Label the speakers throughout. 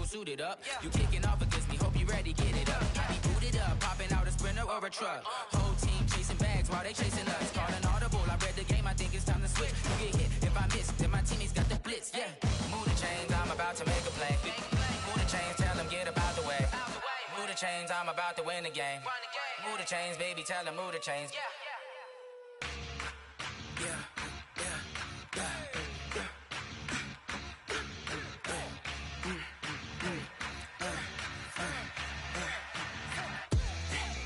Speaker 1: people suited up. You kicking off against me, hope you ready, get it up. Be booted up, popping out a Sprinter or a truck. Whole team chasing bags while they chasing us. Call an audible, I read the game, I think it's time to switch. You get hit if I miss, then my teammates got the blitz, yeah. Move the chains, I'm about to make a play. Move the chains, tell them get about the way. Move the chains, I'm about to win the game. Move the chains, baby, tell them move the chains. Yeah.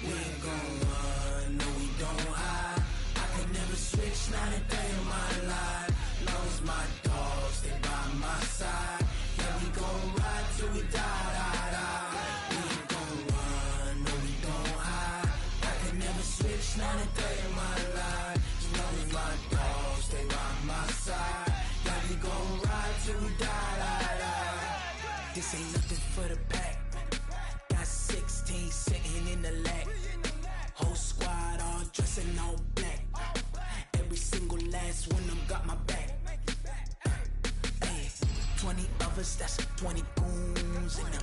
Speaker 1: We ain't gon' run, no we don't hide. I can never switch, not a day in my life. Long as my dogs, they by my side. Yeah, we gon' ride till we die, die, die. We ain't gon' run, no we don't hide. I can never switch, not a day in my life. As long as my dogs, they by my side. Yeah, we gon' ride till we die, die, die. This ain't nothing for the pack. Got 16 sitting in the lag. Whole squad all dressing all black. Every single last one of them got my back. Hey, 20 of us, that's 20 goons in them.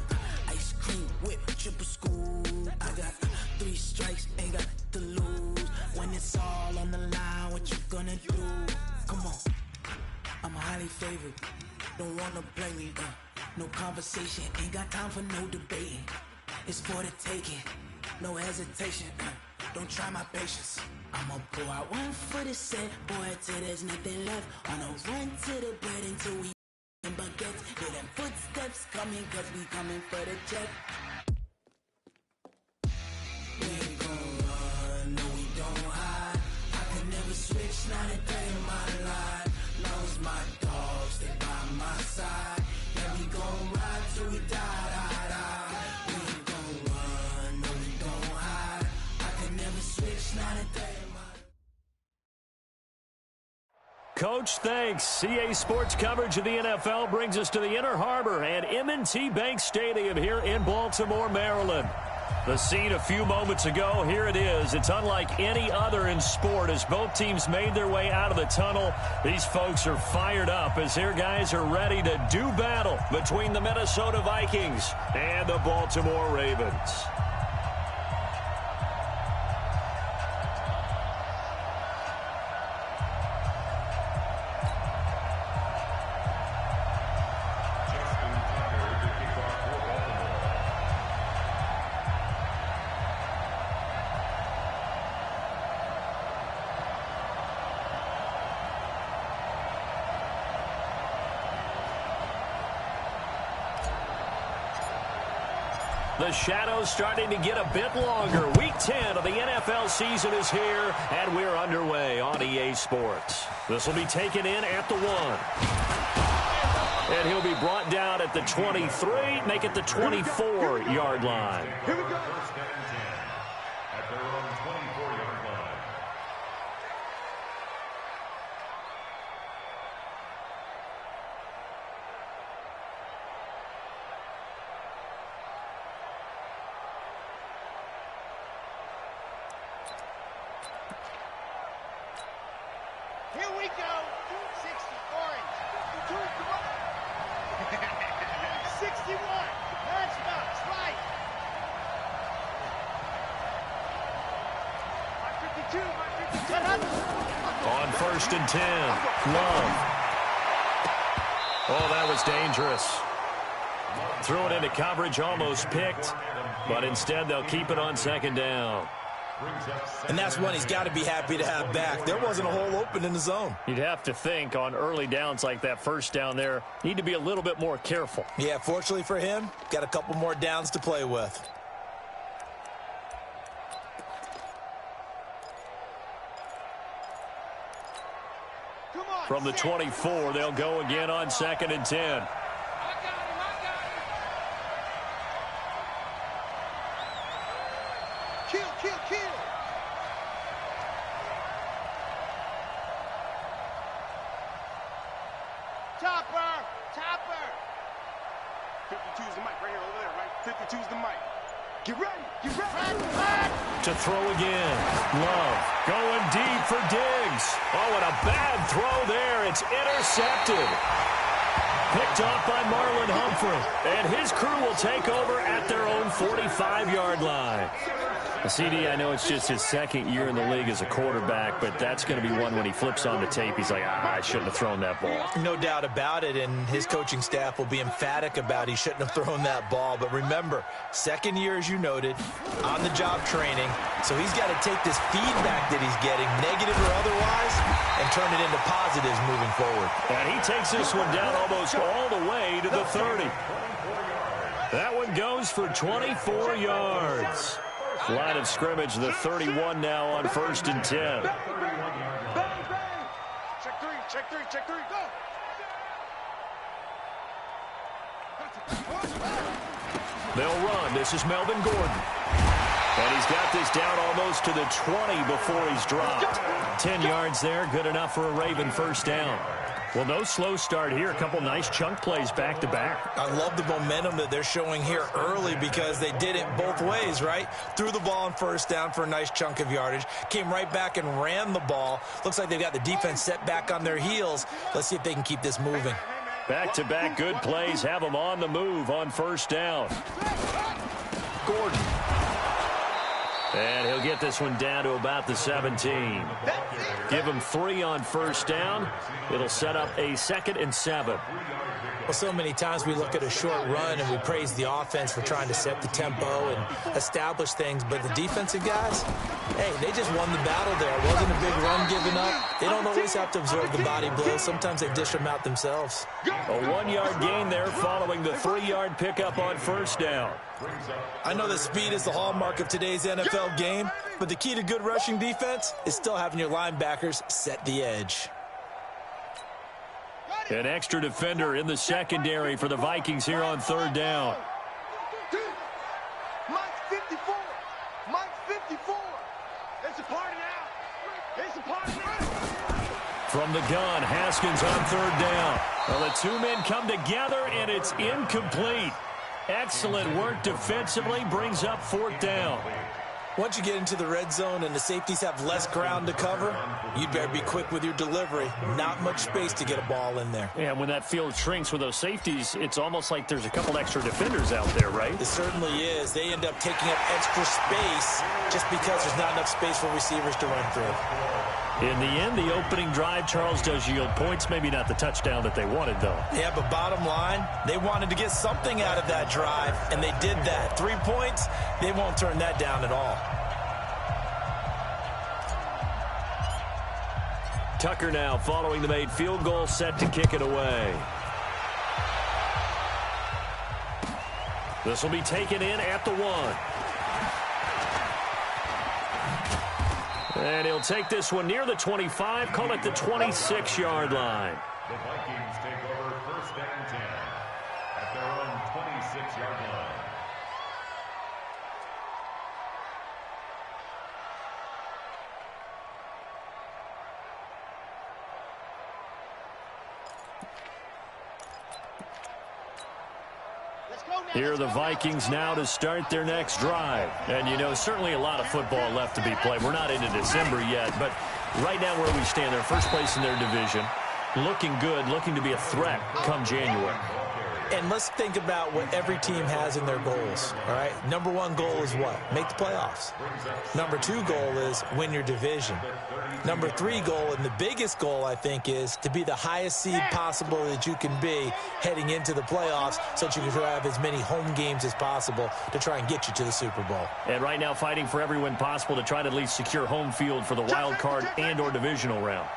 Speaker 1: Ice cream whip, triple scoop. I got 3 strikes, ain't got to lose. When it's all on the line, what you gonna do? Come on, I'm highly favored. Don't wanna play me, no conversation, ain't got time for no debating. It's for the taking, no hesitation. Don't try my patience. I'ma pull out one for the set, boy, till there's nothing left. On a run to the bread until we in baguettes. Hear them footsteps coming, cause we coming for the check. We ain't gon' run, no we don't hide. I can never switch, not a day in my life. Long as my dogs, they by my side. Yeah, we gon' ride till we die, die, die. We ain't gon' run, no we don't hide. I can never switch, not a day in my life.
Speaker 2: Coach, thanks. CA Sports coverage of the NFL brings us to the Inner Harbor and M&T Bank Stadium here in Baltimore, Maryland. The scene a few moments ago, here it is. It's unlike any other in sport as both teams made their way out of the tunnel. These folks are fired up as their guys are ready to do battle between the Minnesota Vikings and the Baltimore Ravens. The shadow's starting to get a bit longer. Week 10 of the NFL season is here, and we're underway on EA Sports. This will be taken in at the 1. And he'll be brought down at the 23, make it the 24-yard line.
Speaker 3: Here we go. First down and 10 at their own 24-yard line.
Speaker 4: Here we go. 60 orange. 61. Matchbox. Right. 552.
Speaker 2: On first and 10, Love. Oh, that was dangerous. Threw it into coverage, almost picked, but instead they'll keep it on second down.
Speaker 5: And that's one he's got to be happy to have back. There wasn't a hole open in the zone.
Speaker 2: You'd have to think on early downs like that first down there, need to be a little bit more careful.
Speaker 5: Yeah, fortunately for him, got a couple more downs to play with.
Speaker 2: From the 24, they'll go again on second and 10.
Speaker 4: Kill. Topper.
Speaker 6: 52's the mic right here, over there, right? 52's the mic. Get ready.
Speaker 2: To throw again. Love going deep for Diggs. Oh, and a bad throw there. It's intercepted. picked off by Marlon Humphrey. And his crew will take over at their own 45-yard line. CD, I know it's just his second year in the league as a quarterback, but that's going to be one when he flips on the tape. He's like, I shouldn't have thrown that ball.
Speaker 5: No doubt about it, and his coaching staff will be emphatic about he shouldn't have thrown that ball. But remember, second year, as you noted, on-the-job training. So he's got to take this feedback that he's getting, negative or otherwise, and turn it into positives moving forward.
Speaker 2: And he takes this one down almost all the way to the 30. That one goes for 24 yards. Line of scrimmage, the 31 now on 1st and 10.
Speaker 6: Check three, go!
Speaker 2: They'll run. This is Melvin Gordon. And he's got this down almost to the 20 before he's dropped. 10 yards there, good enough for a Raven first down. Well, no slow start here. A couple nice chunk plays back-to-back.
Speaker 5: I love the momentum that they're showing here early because they did it both ways, right? Threw the ball on first down for a nice chunk of yardage. Came right back and ran the ball. Looks like they've got the defense set back on their heels. Let's see if they can keep this moving.
Speaker 2: Back-to-back good plays have them on the move on first down. Gordon. And he'll get this one down to about the 17. Give him 3 on first down. It'll set up a 2nd and 7.
Speaker 5: Well, so many times we look at a short run and we praise the offense for trying to set the tempo and establish things. But the defensive guys, hey, they just won the battle there. It wasn't a big run given up. They don't always have to absorb the body blows. Sometimes they dish them out themselves.
Speaker 2: A 1-yard gain there following the 3-yard pickup on first down.
Speaker 5: I know that speed is the hallmark of today's NFL game, but the key to good rushing defense is still having your linebackers set the edge.
Speaker 2: An extra defender in the secondary for the Vikings here on 3rd down.
Speaker 4: Mike 54. Mike 54. It's a party now. It's a party now.
Speaker 2: From the gun, Haskins on 3rd down. Well, the 2 men come together, and it's incomplete. Excellent work defensively, brings up 4th down.
Speaker 5: Once you get into the red zone and the safeties have less ground to cover, you'd better be quick with your delivery. Not much space to get a ball in there.
Speaker 2: Yeah, when that field shrinks with those safeties, it's almost like there's a couple extra defenders out there, right?
Speaker 5: It certainly is. They end up taking up extra space just because there's not enough space for receivers to run through.
Speaker 2: In the end, the opening drive, Charles, does yield points. Maybe not the touchdown that they wanted, though.
Speaker 5: Yeah, but bottom line, they wanted to get something out of that drive, and they did that. 3 points, they won't turn that down at all.
Speaker 2: Tucker now following the made field goal, set to kick it away. This will be taken in at the 1. And he'll take this one near the 25, call it the 26-yard line.
Speaker 3: The Vikings take over 1st and 10 at their own 26-yard line.
Speaker 2: Here are the Vikings now to start their next drive. And, you know, certainly a lot of football left to be played. We're not into December yet, but right now where we stand, they're first place in their division. Looking good, looking to be a threat come January.
Speaker 5: And let's think about what every team has in their goals, all right? Number 1 goal is what? Make the playoffs. Number 2 goal is win your division. Number 3 goal, and the biggest goal, I think, is to be the highest seed possible that you can be heading into the playoffs so that you can have as many home games as possible to try and get you to the Super Bowl.
Speaker 2: And right now fighting for every win possible to try to at least secure home field for the wild card and or divisional round.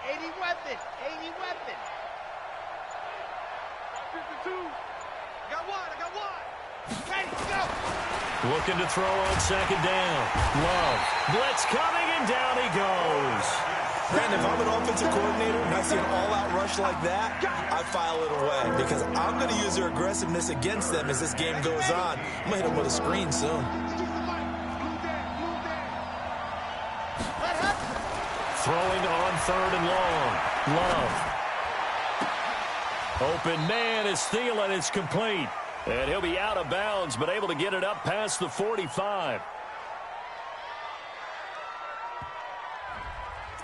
Speaker 4: 80 weapon. 80 weapon. 52. I got one. Ready, go.
Speaker 2: Looking to throw on 2nd down. Love. Blitz coming, and down he goes.
Speaker 5: Brandon, if I'm an offensive coordinator and I see an all-out rush like that, I file it away because I'm going to use their aggressiveness against them as this game goes on. I'm going to hit them with a screen soon.
Speaker 2: Throwing on 3rd and long. Love. Open man is Thielen. It's complete. And he'll be out of bounds, but able to get it up past the 45.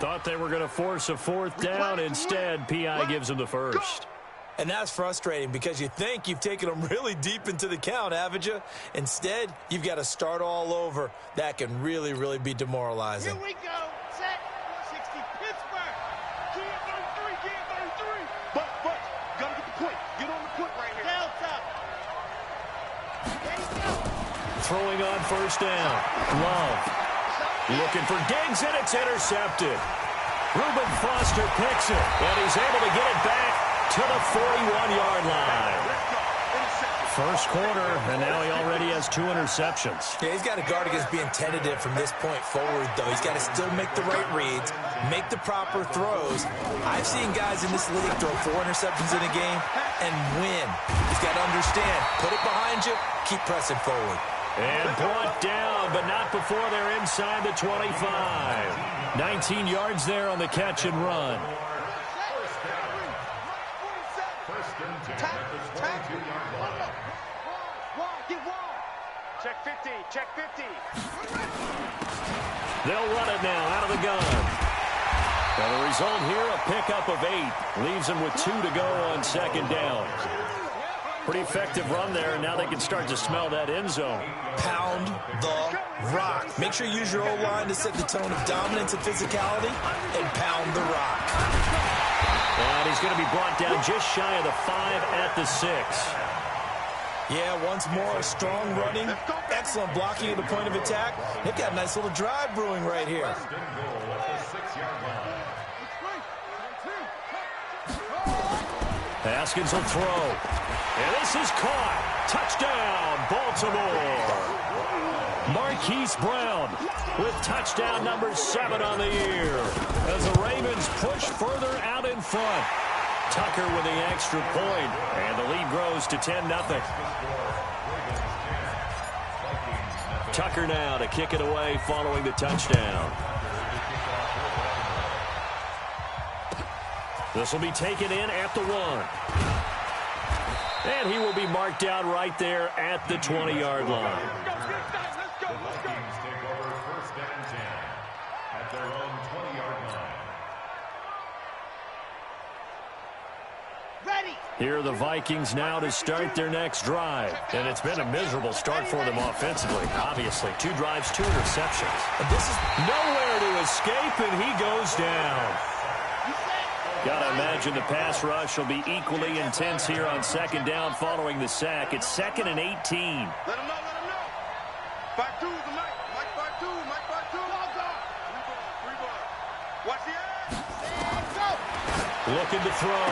Speaker 2: Thought they were going to force a fourth down. Instead, P.I. gives them the first.
Speaker 5: And that's frustrating because you think you've taken them really deep into the count, haven't you? Instead, you've got to start all over. That can really, really be demoralizing.
Speaker 4: Here we go. Set. 60 Pittsburgh. G33. But, you got to get the point. Get on the point right here. Delta. There you go.
Speaker 2: Throwing on first down. Love. Looking for Diggs, and it's intercepted. Reuben Foster picks it, and he's able to get it back to the 41-yard line. First quarter, and now he already has 2 interceptions.
Speaker 5: Yeah, he's got to guard against being tentative from this point forward, though. He's got to still make the right reads, make the proper throws. I've seen guys in this league throw 4 interceptions in a game and win. He's got to understand, put it behind you, keep pressing forward.
Speaker 2: And brought down, but not before they're inside the 25. 19 yards there on the catch and run.
Speaker 6: Check 50. Check 50.
Speaker 2: They'll run it now out of the gun. And the result here, a pickup of 8. Leaves them with 2 to go on second down. Pretty effective run there, and now they can start to smell that end zone.
Speaker 5: Pound the rock. Make sure you use your O-line to set the tone of dominance and physicality, and pound the rock.
Speaker 2: And he's going to be brought down just shy of the 5 at the 6.
Speaker 5: Yeah, once more, strong running, excellent blocking at the point of attack. They've got a nice little drive brewing right here.
Speaker 2: Haskins will throw. And this is caught. Touchdown, Baltimore. Marquise Brown with touchdown number 7 on the year as the Ravens push further out in front. Tucker with the extra point, and the lead grows to 10-0. Tucker now to kick it away following the touchdown. This will be taken in at the 1. And he will be marked down right there at the 20-yard line.
Speaker 3: Vikings take over first and 10 at their own 20-yard line.
Speaker 4: Ready.
Speaker 2: Here are the Vikings now to start their next drive. And it's been a miserable start for them offensively. Obviously, 2 drives, 2 interceptions.
Speaker 5: And this is
Speaker 2: Nowhere to escape, and he goes down. Gotta imagine the pass rush will be equally intense here on second down following the sack. It's 2nd and 18.
Speaker 6: Let him know. 5-2 the Mike. Mike 5-2. Mike 5-2. Three ball. Watch the edge.
Speaker 2: Looking to throw.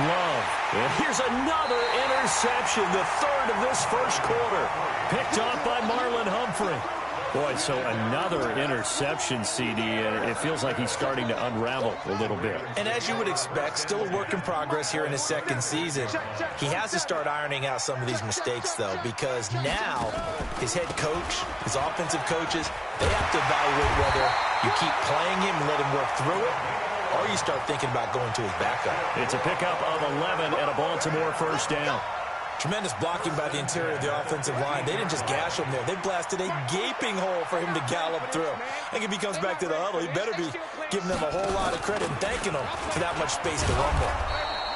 Speaker 2: Love. And here's another interception, the 3rd of this first quarter. Picked off by Marlon Humphrey. Boy, so another interception, CD. It feels like he's starting to unravel a little bit.
Speaker 5: And as you would expect, still a work in progress here in his second season. He has to start ironing out some of these mistakes, though, because now his head coach, his offensive coaches, they have to evaluate whether you keep playing him and let him work through it, or you start thinking about going to his backup.
Speaker 2: It's a pickup of 11 and a Baltimore first down.
Speaker 5: Tremendous blocking by the interior of the offensive line. They didn't just gash him there. They blasted a gaping hole for him to gallop through. I think if he comes back to the huddle, he better be giving them a whole lot of credit and thanking them for that much space to run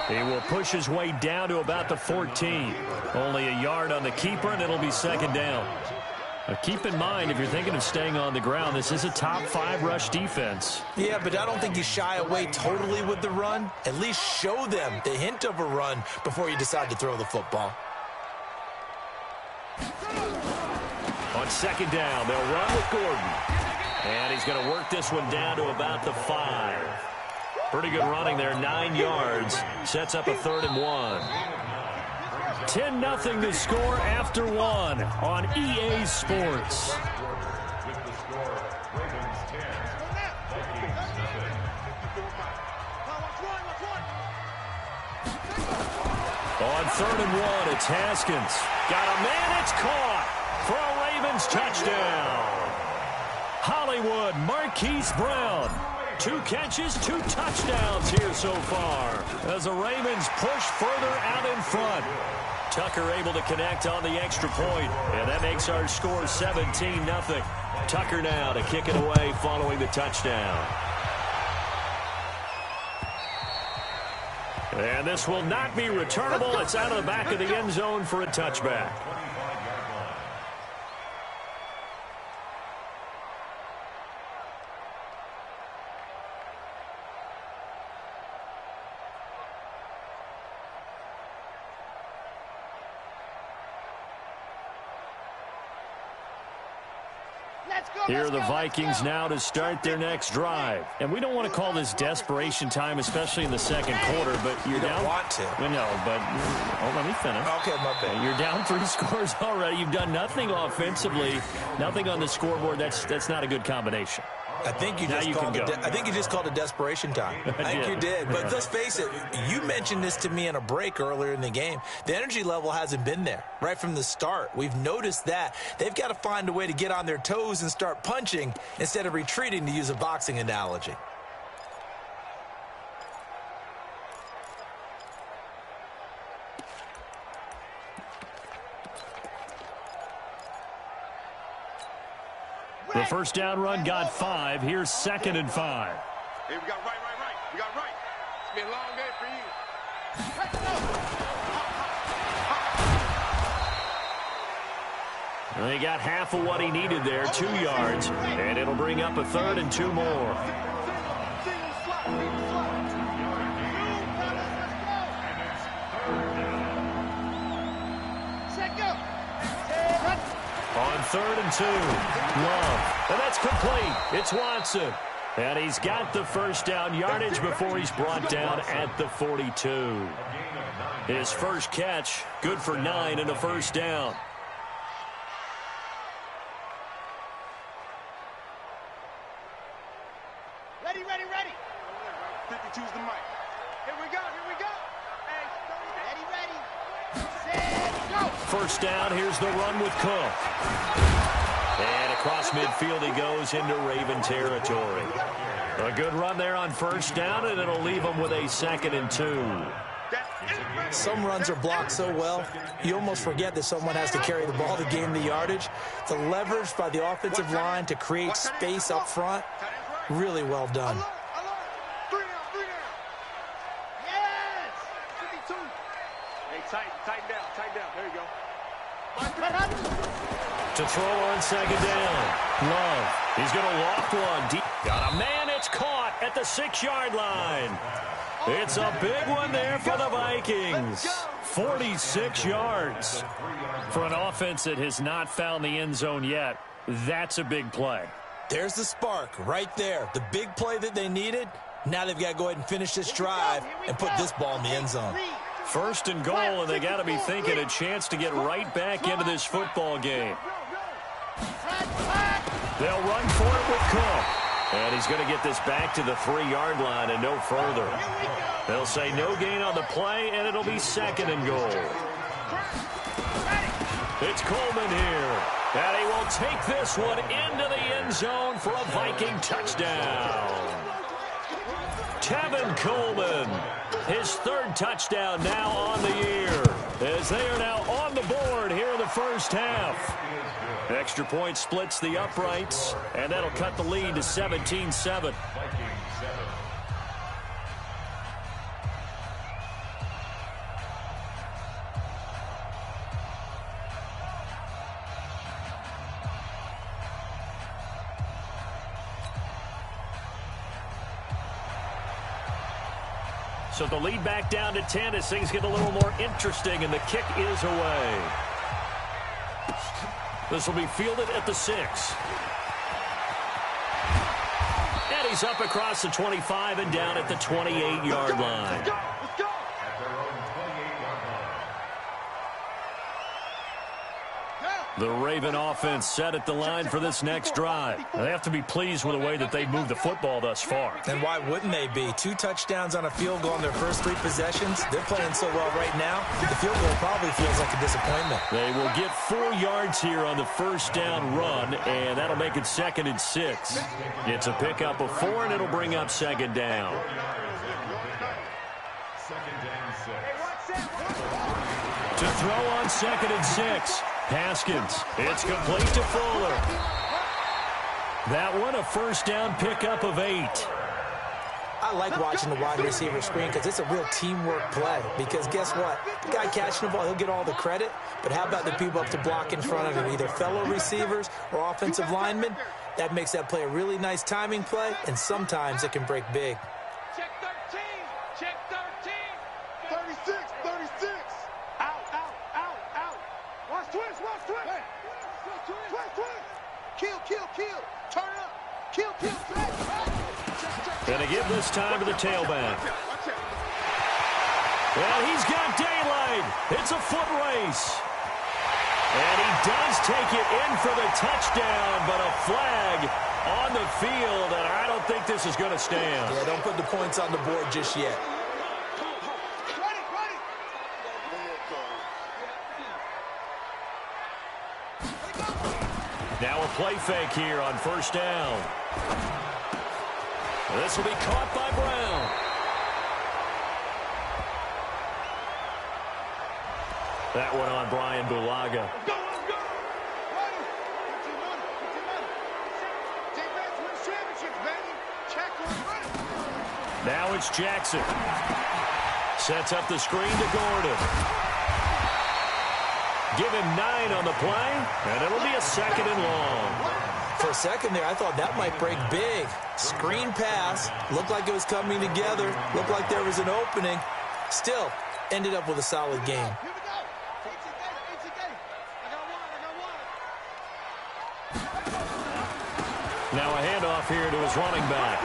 Speaker 5: there.
Speaker 2: He will push his way down to about the 14. Only a yard on the keeper, and it'll be second down. Now keep in mind, if you're thinking of staying on the ground, this is a top 5 rush defense.
Speaker 5: Yeah, but I don't think you shy away totally with the run. At least show them the hint of a run before you decide to throw the football.
Speaker 2: On second down, they'll run with Gordon. And he's going to work this one down to about the 5. Pretty good running there, 9 yards. Sets up a 3rd and 1. 10-0 to score after 1 on EA Sports.
Speaker 3: With the score, Ravens 10, Vikings nothing.
Speaker 2: On 3rd and 1, it's Haskins. Got a man, it's caught for a Ravens touchdown. Hollywood, Marquise Brown. 2 catches, 2 touchdowns here so far as the Ravens push further out in front. Tucker able to connect on the extra point, and that makes our score 17-0. Tucker now to kick it away following the touchdown. And this will not be returnable. It's out of the back of the end zone for a touchback. Here are the Vikings now to start their next drive. And we don't want to call this desperation time, especially in the second quarter, but you're down.
Speaker 5: You don't want to.
Speaker 2: No, but let me finish.
Speaker 5: Okay, my bad.
Speaker 2: You're down 3 scores already. You've done nothing offensively, nothing on the scoreboard. That's not a good combination.
Speaker 5: I think you just called it desperation time. I think you did. But let's face it, you mentioned this to me in a break earlier in the game. The energy level hasn't been there right from the start. We've noticed that. They've got to find a way to get on their toes and start punching instead of retreating, to use a boxing analogy.
Speaker 2: The first down run got 5. Here's 2nd and 5.
Speaker 6: Hey, we got right. We got right. It's been a long day for you.
Speaker 2: They got half of what he needed there, 2 yards, and it'll bring up a 3rd and 2 more. On 3rd and 2, Love, and that's complete. It's Watson, and he's got the first down yardage before he's brought down at the 42. His first catch, good for 9 and a first down.
Speaker 4: Ready.
Speaker 6: 52's the mic. Here we go. Hey,
Speaker 4: Ready. Set, go.
Speaker 2: First down, here's the run with Cook. And across midfield he goes into Raven territory. A good run there on first down, and it'll leave him with a 2nd and 2.
Speaker 5: Some runs are blocked so well, you almost forget that someone has to carry the ball to gain the yardage. The leverage by the offensive line to create space up front, really well done.
Speaker 6: 3 down.
Speaker 4: Yes.
Speaker 6: 52. Hey, tighten down. There you go.
Speaker 2: To throw on 2nd down. Love. He's going to loft one deep. Got a man. It's caught at the 6-yard line. It's a big one there for the Vikings. 46 yards. For an offense that has not found the end zone yet, that's a big play.
Speaker 5: There's the spark right there. The big play that they needed. Now they've got to go ahead and finish this drive and put this ball in the end zone.
Speaker 2: 1st and goal, and they got to be thinking a chance to get right back into this football game. They'll run for it with Cook. And he's going to get this back to the 3-yard line and no further. They'll say no gain on the play, and it'll be 2nd and goal. It's Coleman here. And he will take this one into the end zone for a Viking touchdown. Tevin Coleman, his 3rd touchdown now on the year, as they are now on the board here in the first half. Extra point splits the uprights, and that'll cut the lead to 17-7. So the lead back down to 10 as things get a little more interesting, and the kick is away. This will be fielded at the 6. And he's up across the 25 and down at the 28-yard line.
Speaker 6: Let's go.
Speaker 2: The Raven offense set at the line for this next drive. They have to be pleased with the way that they've moved the football thus far.
Speaker 5: And why wouldn't they be? 2 touchdowns on a field goal in their first 3 possessions. They're playing so well right now, the field goal probably feels like a disappointment.
Speaker 2: They will get 4 yards here on the first down run, and that'll make it 2nd and 6. It's a pickup of 4, and it'll bring up 2nd down.
Speaker 3: 2nd and 6.
Speaker 2: To throw on 2nd and 6. Haskins. It's complete to Fuller. That one a first down pickup of 8.
Speaker 5: I like watching the wide receiver screen because it's a real teamwork play. Because guess what? The guy catching the ball, he'll get all the credit. But how about the people up to block in front of him, either fellow receivers or offensive linemen? That makes that play a really nice timing play, and sometimes it can break big.
Speaker 4: Check 13. Check 13.
Speaker 6: 36, 36.
Speaker 4: Out. Watch twist. Kill. Turn up. Kill.
Speaker 2: Gonna give this time to the tailback. Well, he's got daylight. It's a foot race. And he does take it in for the touchdown, but a flag on the field, and I don't think this is going to stand.
Speaker 5: Yeah, don't put the points on the board just yet.
Speaker 2: Now a play fake here on first down. This will be caught by Brown. That one on Brian Bulaga. Now it's Jackson. Sets up the screen to Gordon. Give him 9 on the play, and it'll be a 2nd and long.
Speaker 5: For a second there, I thought that might break big. Screen pass. Looked like it was coming together. Looked like there was an opening. Still, ended up with a solid game.
Speaker 2: Now a handoff here to his running back.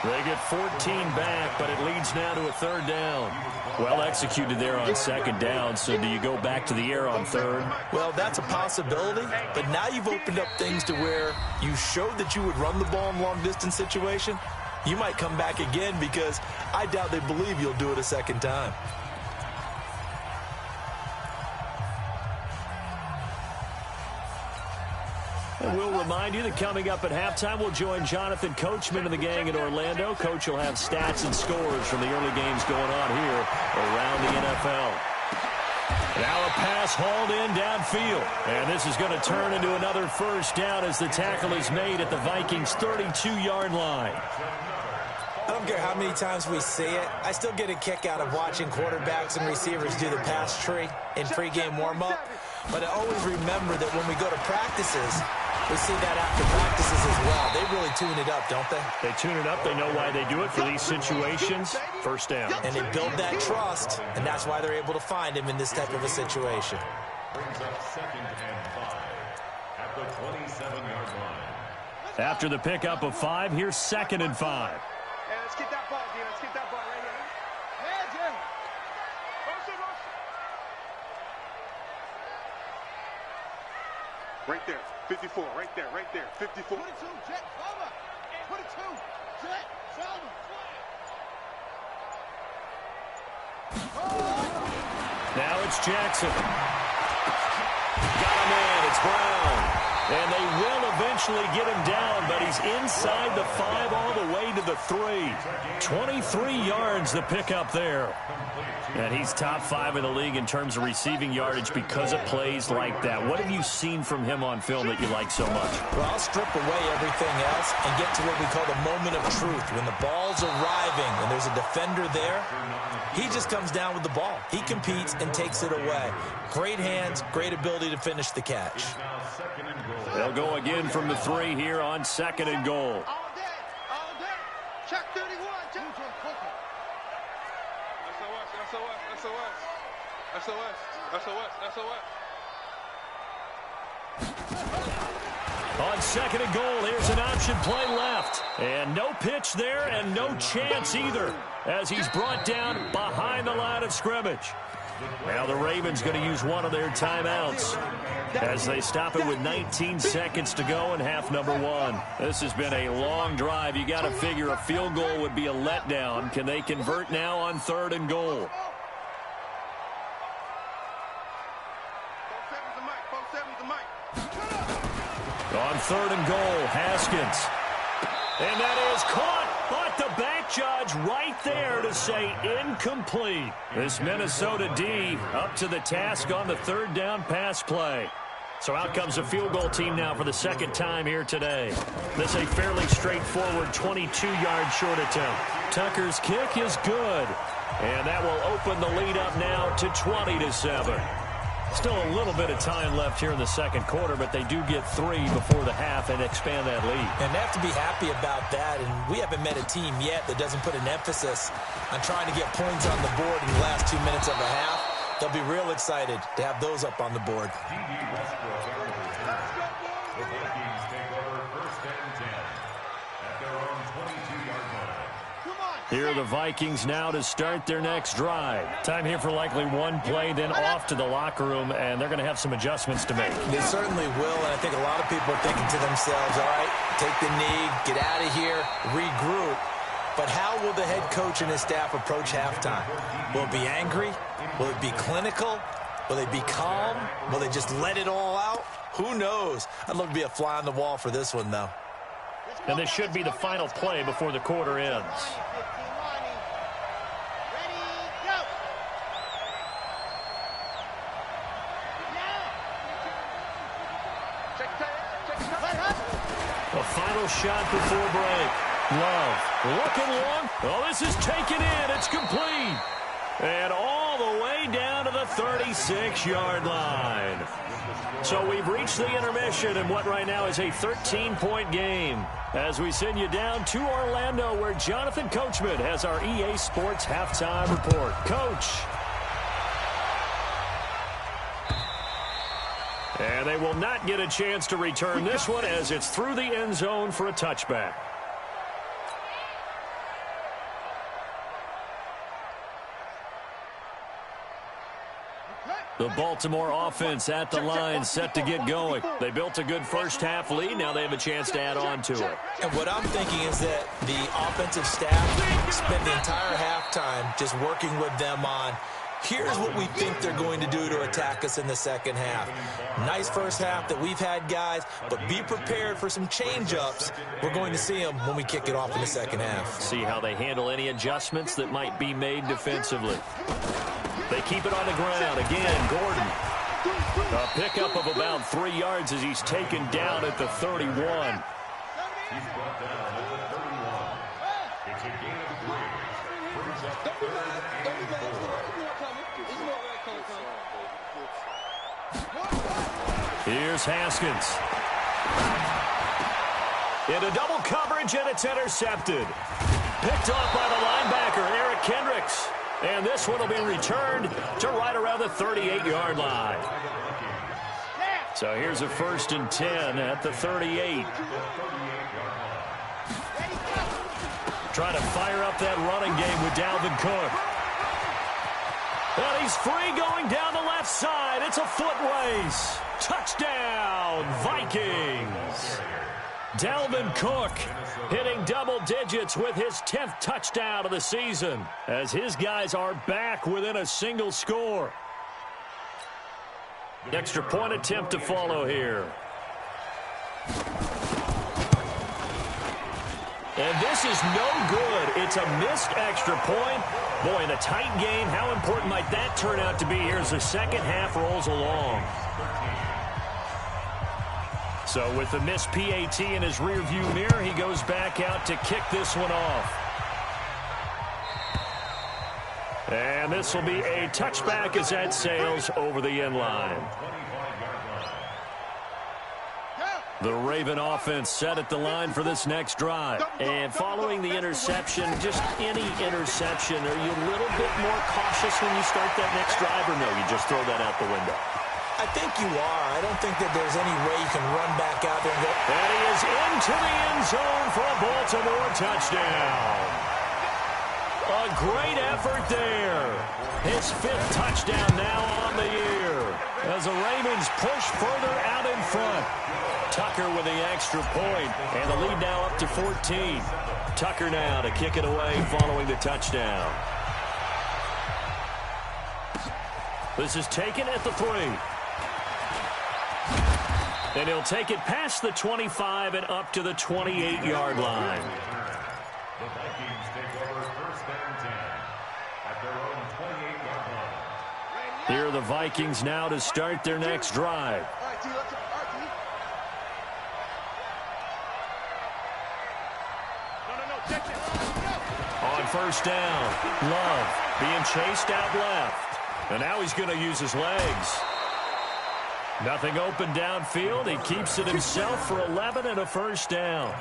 Speaker 2: They get 14 back, but it leads now to a 3rd down. Well executed there on 2nd down, so do you go back to the air on 3rd?
Speaker 5: Well, that's a possibility, but now you've opened up things to where you showed that you would run the ball in long-distance situation. You might come back again because I doubt they believe you'll do it a 2nd time.
Speaker 2: And we'll remind you that coming up at halftime, we'll join Jonathan Coachman and the gang in Orlando. Coach will have stats and scores from the early games going on here around the NFL. Now a pass hauled in downfield. And this is going to turn into another first down as the tackle is made at the Vikings' 32-yard line.
Speaker 5: I don't care how many times we see it. I still get a kick out of watching quarterbacks and receivers do the pass tree in pregame warm-up. But I always remember that when we go to practices, we see that after practices as well. They really tune it up, don't they?
Speaker 2: They tune it up. They know why they do it for these situations. First down.
Speaker 5: And they build that trust, and that's why they're able to find him in this type of a situation.
Speaker 3: Brings up 2nd and 5 at the 27-yard line.
Speaker 2: After the pickup of 5, here's 2nd and 5.
Speaker 4: Hey, let's get that ball, D. Let's get that ball right here. Yeah, Jim.
Speaker 6: Right there, 54, right there, 54.
Speaker 4: 22, Jet, Salva. 22, Jet, Salva.
Speaker 2: Now it's Jackson. Got him in. It's Brown. And they will eventually get him down, but he's inside the 5 all the way to the 3. 23 yards the pickup there. And he's top 5 in the league in terms of receiving yardage because of plays like that. What have you seen from him on film that you like so much?
Speaker 5: Well, I'll strip away everything else and get to what we call the moment of truth. When the ball's arriving and there's a defender there, he just comes down with the ball. He competes and takes it away. Great hands, great ability to finish the catch.
Speaker 2: They'll go again from the 3 here on 2nd and goal.
Speaker 4: All day. Check 31, Jim. SOS.
Speaker 2: On 2nd and goal, here's an option play left. And no pitch there and no chance either as he's brought down behind the line of scrimmage. Now the Ravens going to use one of their timeouts as they stop it with 19 seconds to go in half number 1. This has been a long drive. You got to figure a field goal would be a letdown. Can they convert now on 3rd and goal? On 3rd and goal, Haskins. And that is caught. But the back judge right there to say incomplete. This Minnesota D up to the task on the 3rd down pass play. So out comes a field goal team now for the second time here today. This a fairly straightforward 22-yard short attempt. Tucker's kick is good. And that will open the lead up now to 20-7. Still a little bit of time left here in the second quarter, but they do get 3 before the half and expand that lead.
Speaker 5: And they have to be happy about that. And we haven't met a team yet that doesn't put an emphasis on trying to get points on the board in the last 2 minutes of a half. They'll be real excited to have those up on the board.
Speaker 3: The Vikings take over first and 10 at their own 22-yard line.
Speaker 2: Here are the Vikings now to start their next drive. Time here for likely one play, then off to the locker room, and they're going to have some adjustments to make.
Speaker 5: They certainly will, and I think a lot of people are thinking to themselves, all right, take the knee, get out of here, regroup. But how will the head coach and his staff approach halftime? Will it be angry? Will it be clinical? Will they be calm? Will they just let it all out? Who knows? I'd love to be a fly on the wall for this one, though.
Speaker 2: And this should be the final play before the quarter ends.
Speaker 3: A
Speaker 2: final shot before break. Love looking long. Oh, this is taken in. It's complete. And all the way down to the 36-yard line. So we've reached the intermission in what right now is a 13-point game. As we send you down to Orlando, where Jonathan Coachman has our EA Sports halftime report. Coach. And they will not get a chance to return this one as it's through the end zone for a touchback. The Baltimore offense at the line, set to get going. They built a good first-half lead. Now they have a chance to add on to it.
Speaker 5: And what I'm thinking is that the offensive staff spent the entire halftime just working with them on, here's what we think they're going to do to attack us in the second half. Nice first half that we've had, guys, but be prepared for some change-ups. We're going to see them when we kick it off in the second half.
Speaker 2: See how they handle any adjustments that might be made defensively. They keep it on the ground. Again, Gordon. A pickup of about 3 yards as he's taken down at the 31.
Speaker 3: He's brought down at the 31. It's a gain of 3. Brings up third and 4.
Speaker 2: Here's Haskins. Into double coverage, and it's intercepted. Picked off by the linebacker, Eric Kendricks. And this one will be returned to right around the 38-yard line. So here's a 1st and 10 at the 38. Trying to fire up that running game with Dalvin Cook. And he's free going down the left side. It's a foot race. Touchdown, Vikings. Dalvin Cook hitting double digits with his 10th touchdown of the season as his guys are back within a single score. Extra point attempt to follow here. And this is no good. It's a missed extra point. Boy, in a tight game, how important might that turn out to be here as the second half rolls along? So with the missed PAT in his rearview mirror, he goes back out to kick this one off. And this will be a touchback as that sails over the end line. The Raven offense set at the line for this next drive. And following the interception, just any interception, are you a little bit more cautious when you start that next drive, or no, you just throw that out the window?
Speaker 5: I think you are. I don't think that there's any way you can run back out there and go.
Speaker 2: And he is into the end zone for a Baltimore touchdown. A great effort there. His 5th touchdown now on the year as the Ravens push further out in front. Tucker with the extra point, and the lead now up to 14. Tucker now to kick it away following the touchdown. This is taken at the 3. And he'll take it past the 25 and up to the 28-yard line.
Speaker 3: The Vikings take over 1st and 10 at their own 28-yard line.
Speaker 2: Here are the Vikings now to start their next drive.
Speaker 6: All right, T, let's
Speaker 2: first down. Love being chased out left. And now he's going to use his legs. Nothing open downfield. He keeps it himself for 11 and a first down.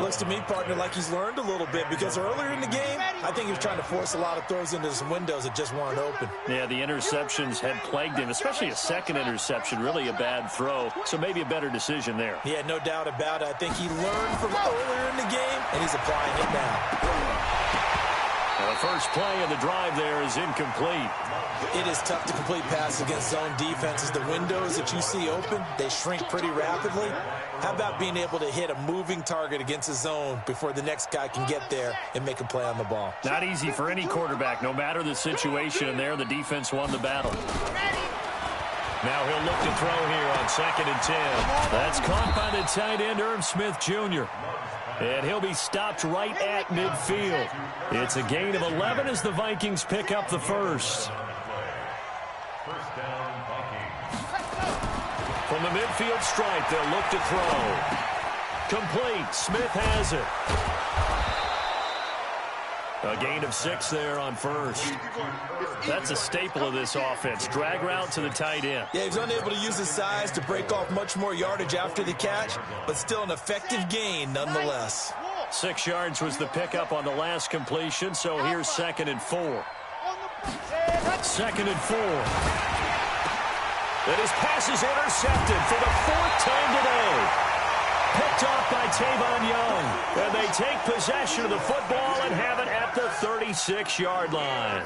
Speaker 5: Looks to me, partner, like he's learned a little bit because earlier in the game, I think he was trying to force a lot of throws into some windows that just weren't open.
Speaker 2: Yeah, the interceptions had plagued him, especially a second interception, really a bad throw. So maybe a better decision there.
Speaker 5: Yeah, no doubt about it. I think he learned from earlier in the game, and he's applying it now.
Speaker 2: Now the first play of the drive there is incomplete.
Speaker 5: It is tough to complete passes against zone defenses. The windows that you see open, they shrink pretty rapidly. How about being able to hit a moving target against a zone before the next guy can get there and make a play on the ball?
Speaker 2: Not easy for any quarterback, no matter the situation. And there, the defense won the battle. Now he'll look to throw here on 2nd and 10. That's caught by the tight end, Irv Smith Jr. And he'll be stopped right at midfield. It's a gain of 11 as the Vikings pick up the first.
Speaker 3: First down, Vikings.
Speaker 2: From the midfield stripe, they'll look to throw. Complete. Smith has it. A gain of 6 there on first. That's a staple of this offense. Drag route to the tight end.
Speaker 5: Yeah, he's unable to use his size to break off much more yardage after the catch, but still an effective gain nonetheless.
Speaker 2: 6 yards was the pickup on the last completion, so here's 2nd and 4. 2nd and 4. And his pass is intercepted for the 4th time today. Picked off by Tavon Young. And they take possession of the football and have it at the 36-yard line.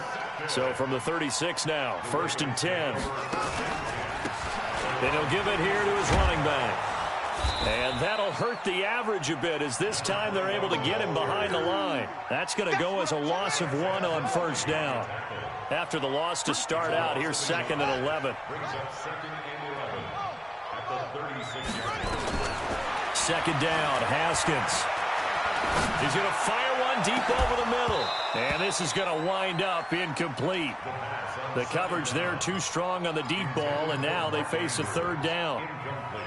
Speaker 2: So from the 36 now, 1st and 10. And he'll give it here to his running back. And that'll hurt the average a bit as this time they're able to get him behind the line. That's going to go as a loss of 1 on first down. After the loss to start out, here's 2nd and 11.
Speaker 3: Brings up 2nd and 11 at the 36-yard line.
Speaker 2: 2nd down, Haskins. He's going to fire one deep over the middle. And this is going to wind up incomplete. The coverage there too strong on the deep ball, and now they face a 3rd down.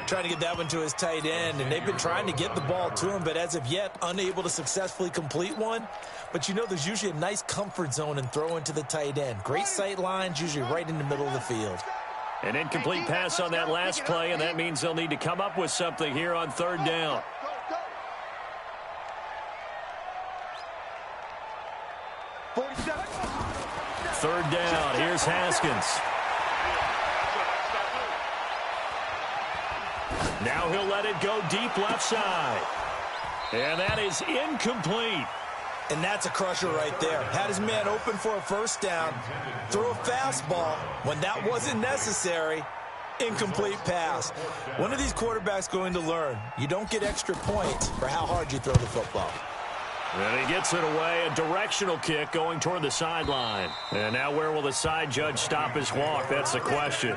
Speaker 5: Trying to get that one to his tight end, and they've been trying to get the ball to him, but as of yet, unable to successfully complete one. But you know there's usually a nice comfort zone in throwing to the tight end. Great sight lines, usually right in the middle of the field.
Speaker 2: An incomplete pass on that last play, and that means they'll need to come up with something here on 3rd down. Third down, here's Haskins. Now he'll let it go deep left side. And that is incomplete.
Speaker 5: And that's a crusher right there. Had his man open for a first down. Throw a fastball when that wasn't necessary. Incomplete pass. One of these quarterbacks going to learn. You don't get extra points for how hard you throw the football.
Speaker 2: And he gets it away. A directional kick going toward the sideline. And now where will the side judge stop his walk? That's the question.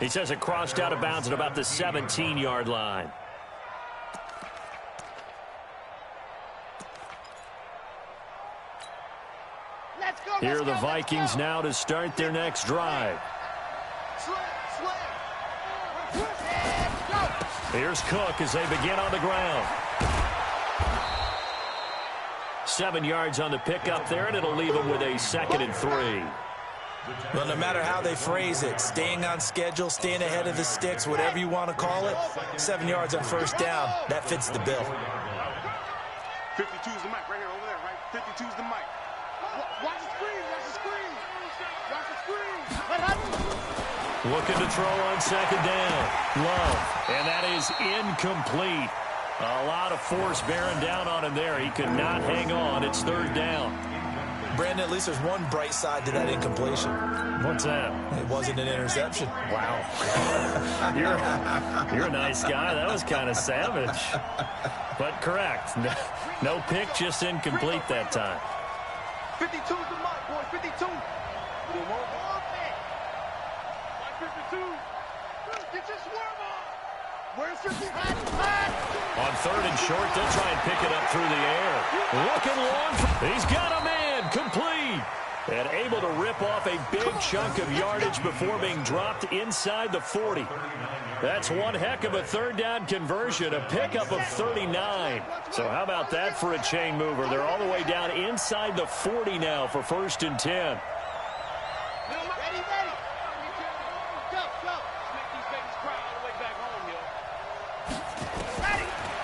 Speaker 2: He says it crossed out of bounds at about the 17-yard line. Here are the Vikings now to start their next drive. Here's Cook as they begin on the ground. 7 yards on the pickup there, and it'll leave them with a 2nd and 3.
Speaker 5: Well, no matter how they phrase it, staying on schedule, staying ahead of the sticks, whatever you want to call it, 7 yards on first down, that fits the bill.
Speaker 6: 52's the mic right here, over there, right? 52's the mic. Watch the screen, watch the screen. Watch the screen.
Speaker 2: Looking to throw on 2nd down. Love, and that is incomplete. A lot of force bearing down on him there. He could not hang on. It's 3rd down.
Speaker 5: Brandon, at least there's one bright side to that incompletion.
Speaker 2: What's that?
Speaker 5: It wasn't an interception.
Speaker 2: Wow. You're a nice guy. That was kind of savage. But correct. No pick, just incomplete that time.
Speaker 6: 52's the mic, boy. 52. One more. Like 52. Get your swerve on. Where's 50?
Speaker 2: On 3rd and short, they'll try and pick it up through the air. Looking long. He's got a man. Complete. And able to rip off a big chunk of yardage before being dropped inside the 40. That's one heck of a third down conversion, a pickup of 39. So how about that for a chain mover? They're all the way down inside the 40 now for 1st and 10.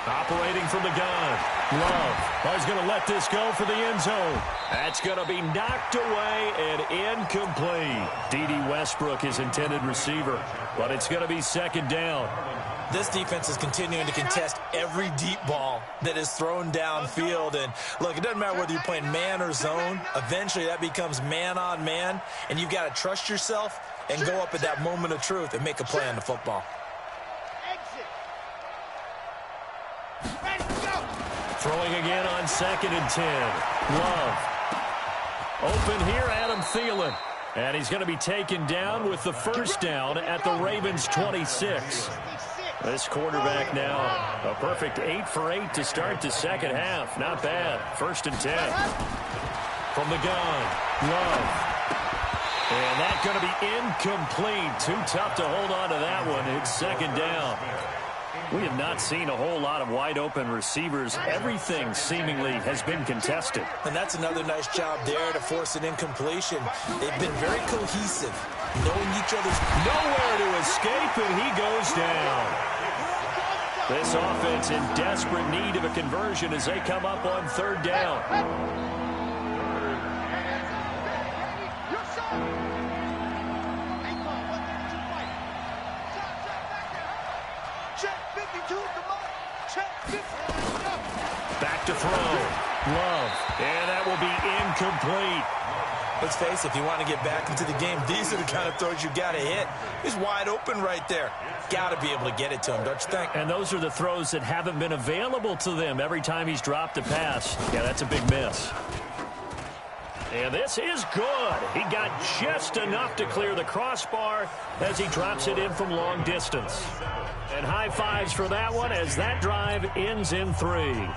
Speaker 2: Operating from the gun. Love. He's going to let this go for the end zone. That's going to be knocked away and incomplete. D.D. Westbrook is intended receiver, but it's going to be 2nd down.
Speaker 5: This defense is continuing to contest every deep ball that is thrown downfield. And, look, it doesn't matter whether you're playing man or zone. Eventually that becomes man on man, and you've got to trust yourself and go up at that moment of truth and make a play on the football.
Speaker 2: Throwing again on 2nd and 10. Love. Open here, Adam Thielen. And he's going to be taken down with the 1st down at the Ravens' 26. This quarterback now, a perfect 8 for 8 to start the 2nd half. Not bad. 1st and 10. From the gun. Love. And that's going to be incomplete. Too tough to hold on to that one. It's 2nd down. We have not seen a whole lot of wide-open receivers. Everything seemingly has been contested.
Speaker 5: And that's another nice job there to force an incompletion. They've been very cohesive, knowing each other's...
Speaker 2: Nowhere to escape, and he goes down. This offense in desperate need of a conversion as they come up on 3rd down. Back to throw. Love. And that will be incomplete.
Speaker 5: Let's face it, if you want to get back into the game, these are the kind of throws you got to hit. He's wide open right there. Got to be able to get it to him, don't you think?
Speaker 2: And those are the throws that haven't been available to them every time he's dropped a pass. Yeah, that's a big miss. And this is good. He got just enough to clear the crossbar as he drops it in from long distance. And high fives for that one as that drive ends in 3.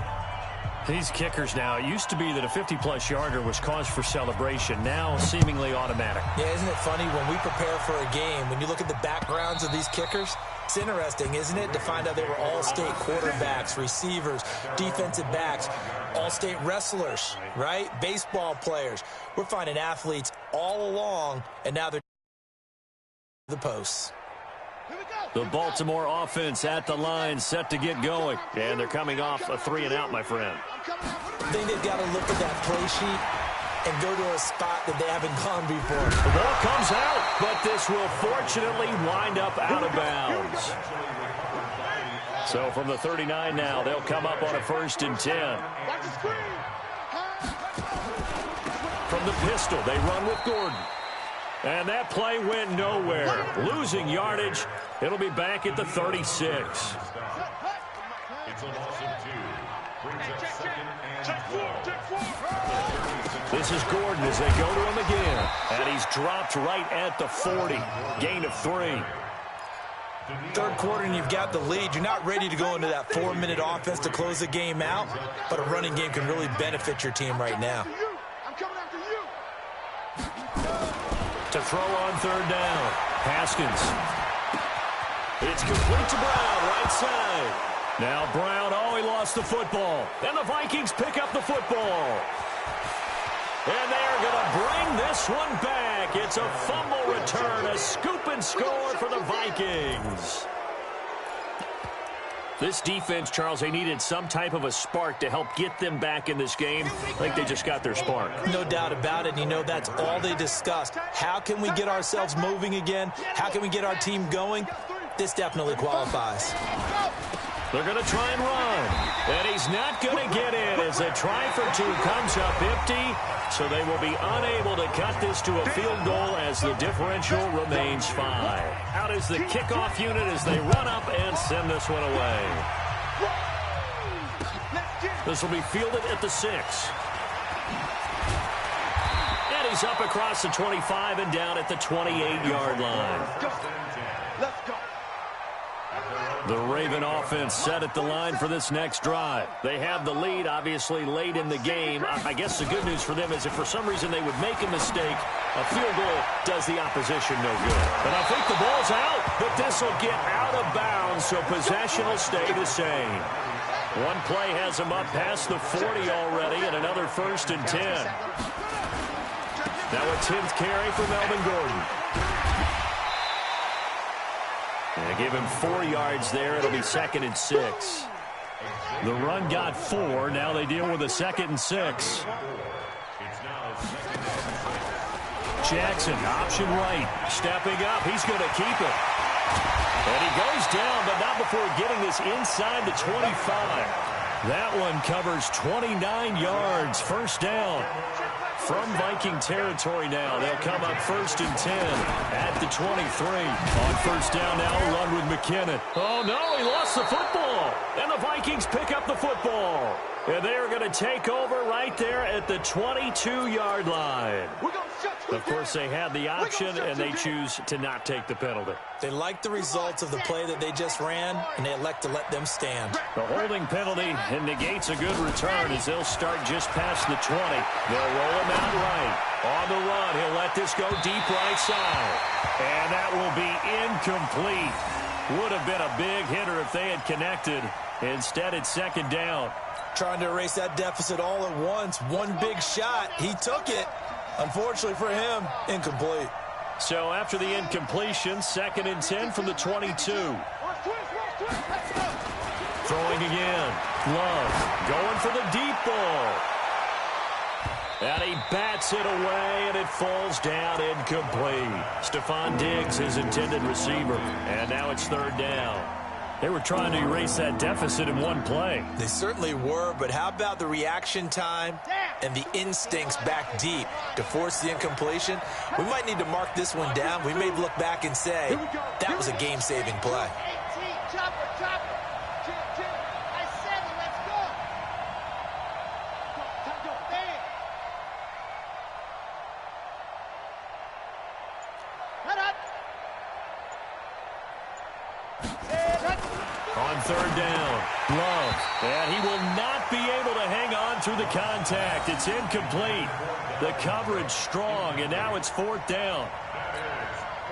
Speaker 2: These kickers now, it used to be that a 50-plus yarder was cause for celebration. Now seemingly automatic.
Speaker 5: Yeah, isn't it funny when we prepare for a game, when you look at the backgrounds of these kickers, it's interesting, isn't it, to find out they were all-state quarterbacks, receivers, defensive backs, all-state wrestlers, right? Baseball players. We're finding athletes all along, and now they're the posts.
Speaker 2: The Baltimore offense at the line, set to get going. And they're coming off a 3-and-out, my friend.
Speaker 5: I think they've got to look at that play sheet and go to a spot that they haven't gone before.
Speaker 2: The ball comes out, but this will fortunately wind up out of bounds. So from the 39 now, they'll come up on a 1st and 10. From the pistol, they run with Gordon. And that play went nowhere. Losing yardage. It'll be back at the 36.
Speaker 3: It's a loss of 2. Brings up 2nd and 4.
Speaker 2: This is Gordon as they go to him again. And he's dropped right at the 40. Gain of 3.
Speaker 5: Third quarter and you've got the lead. You're not ready to go into that 4-minute offense to close the game out, but a running game can really benefit your team right now.
Speaker 2: To throw on 3rd down. Haskins. It's complete to Brown, right side. Now Brown, he lost the football. And the Vikings pick up the football. And they're going to bring this one back. It's a fumble return, a scoop and score for the Vikings. This defense, Charles, they needed some type of a spark to help get them back in this game. I think they just got their spark.
Speaker 5: No doubt about it. You know, that's all they discussed. How can we get ourselves moving again? How can we get our team going? This definitely qualifies.
Speaker 2: They're going to try and run. And he's not going to get in as a try for 2 comes up empty. So they will be unable to cut this to a field goal as the differential remains 5. Out is the kickoff unit as they run up and send this one away. This will be fielded at the 6. And he's up across the 25 and down at the 28-yard line. The Raven offense set at the line for this next drive. They have the lead, obviously, late in the game. I guess the good news for them is if for some reason they would make a mistake, a field goal does the opposition no good. And I think the ball's out, but this will get out of bounds, so possession will stay the same. One play has them up past the 40 already, and another 1st and 10. Now a 10th carry for Melvin Gordon. They give him 4 yards there. It'll be 2nd and 6. The run got 4. Now they deal with a 2nd and 6. Jackson, option right. Stepping up. He's going to keep it. And he goes down, but not before getting this inside the 25. That one covers 29 yards. 1st down. From Viking territory now. They'll come up 1st and 10 at the 23. On 1st down now, a run with McKinnon. Oh, no, he lost the football. And the Vikings pick up the football. And they are going to take over right there at the 22-yard line. Of course, they had the option, and they choose to not take the penalty.
Speaker 5: They like the results of the play that they just ran, and they elect to let them stand.
Speaker 2: The holding penalty negates a good return as they'll start just past the 20. They'll roll him out right. On the run, he'll let this go deep right side. And that will be incomplete. Would have been a big hitter if they had connected. Instead, it's 2nd down.
Speaker 5: Trying to erase that deficit all at once. One big shot. He took it. Unfortunately for him, incomplete.
Speaker 2: So after the incompletion, 2nd and 10 from the 22. Throwing again. Love going for the deep ball. And he bats it away, and it falls down incomplete. Stephon Diggs, his intended receiver. And now it's 3rd down. They were trying to erase that deficit in one play.
Speaker 5: They certainly were, but how about the reaction time and the instincts back deep to force the incompletion? We might need to mark this one down. We may look back and say that was a game-saving play.
Speaker 2: On 3rd down, Love, and he will not be able to hang on through the contact. It's incomplete. The coverage strong, and now it's 4th down.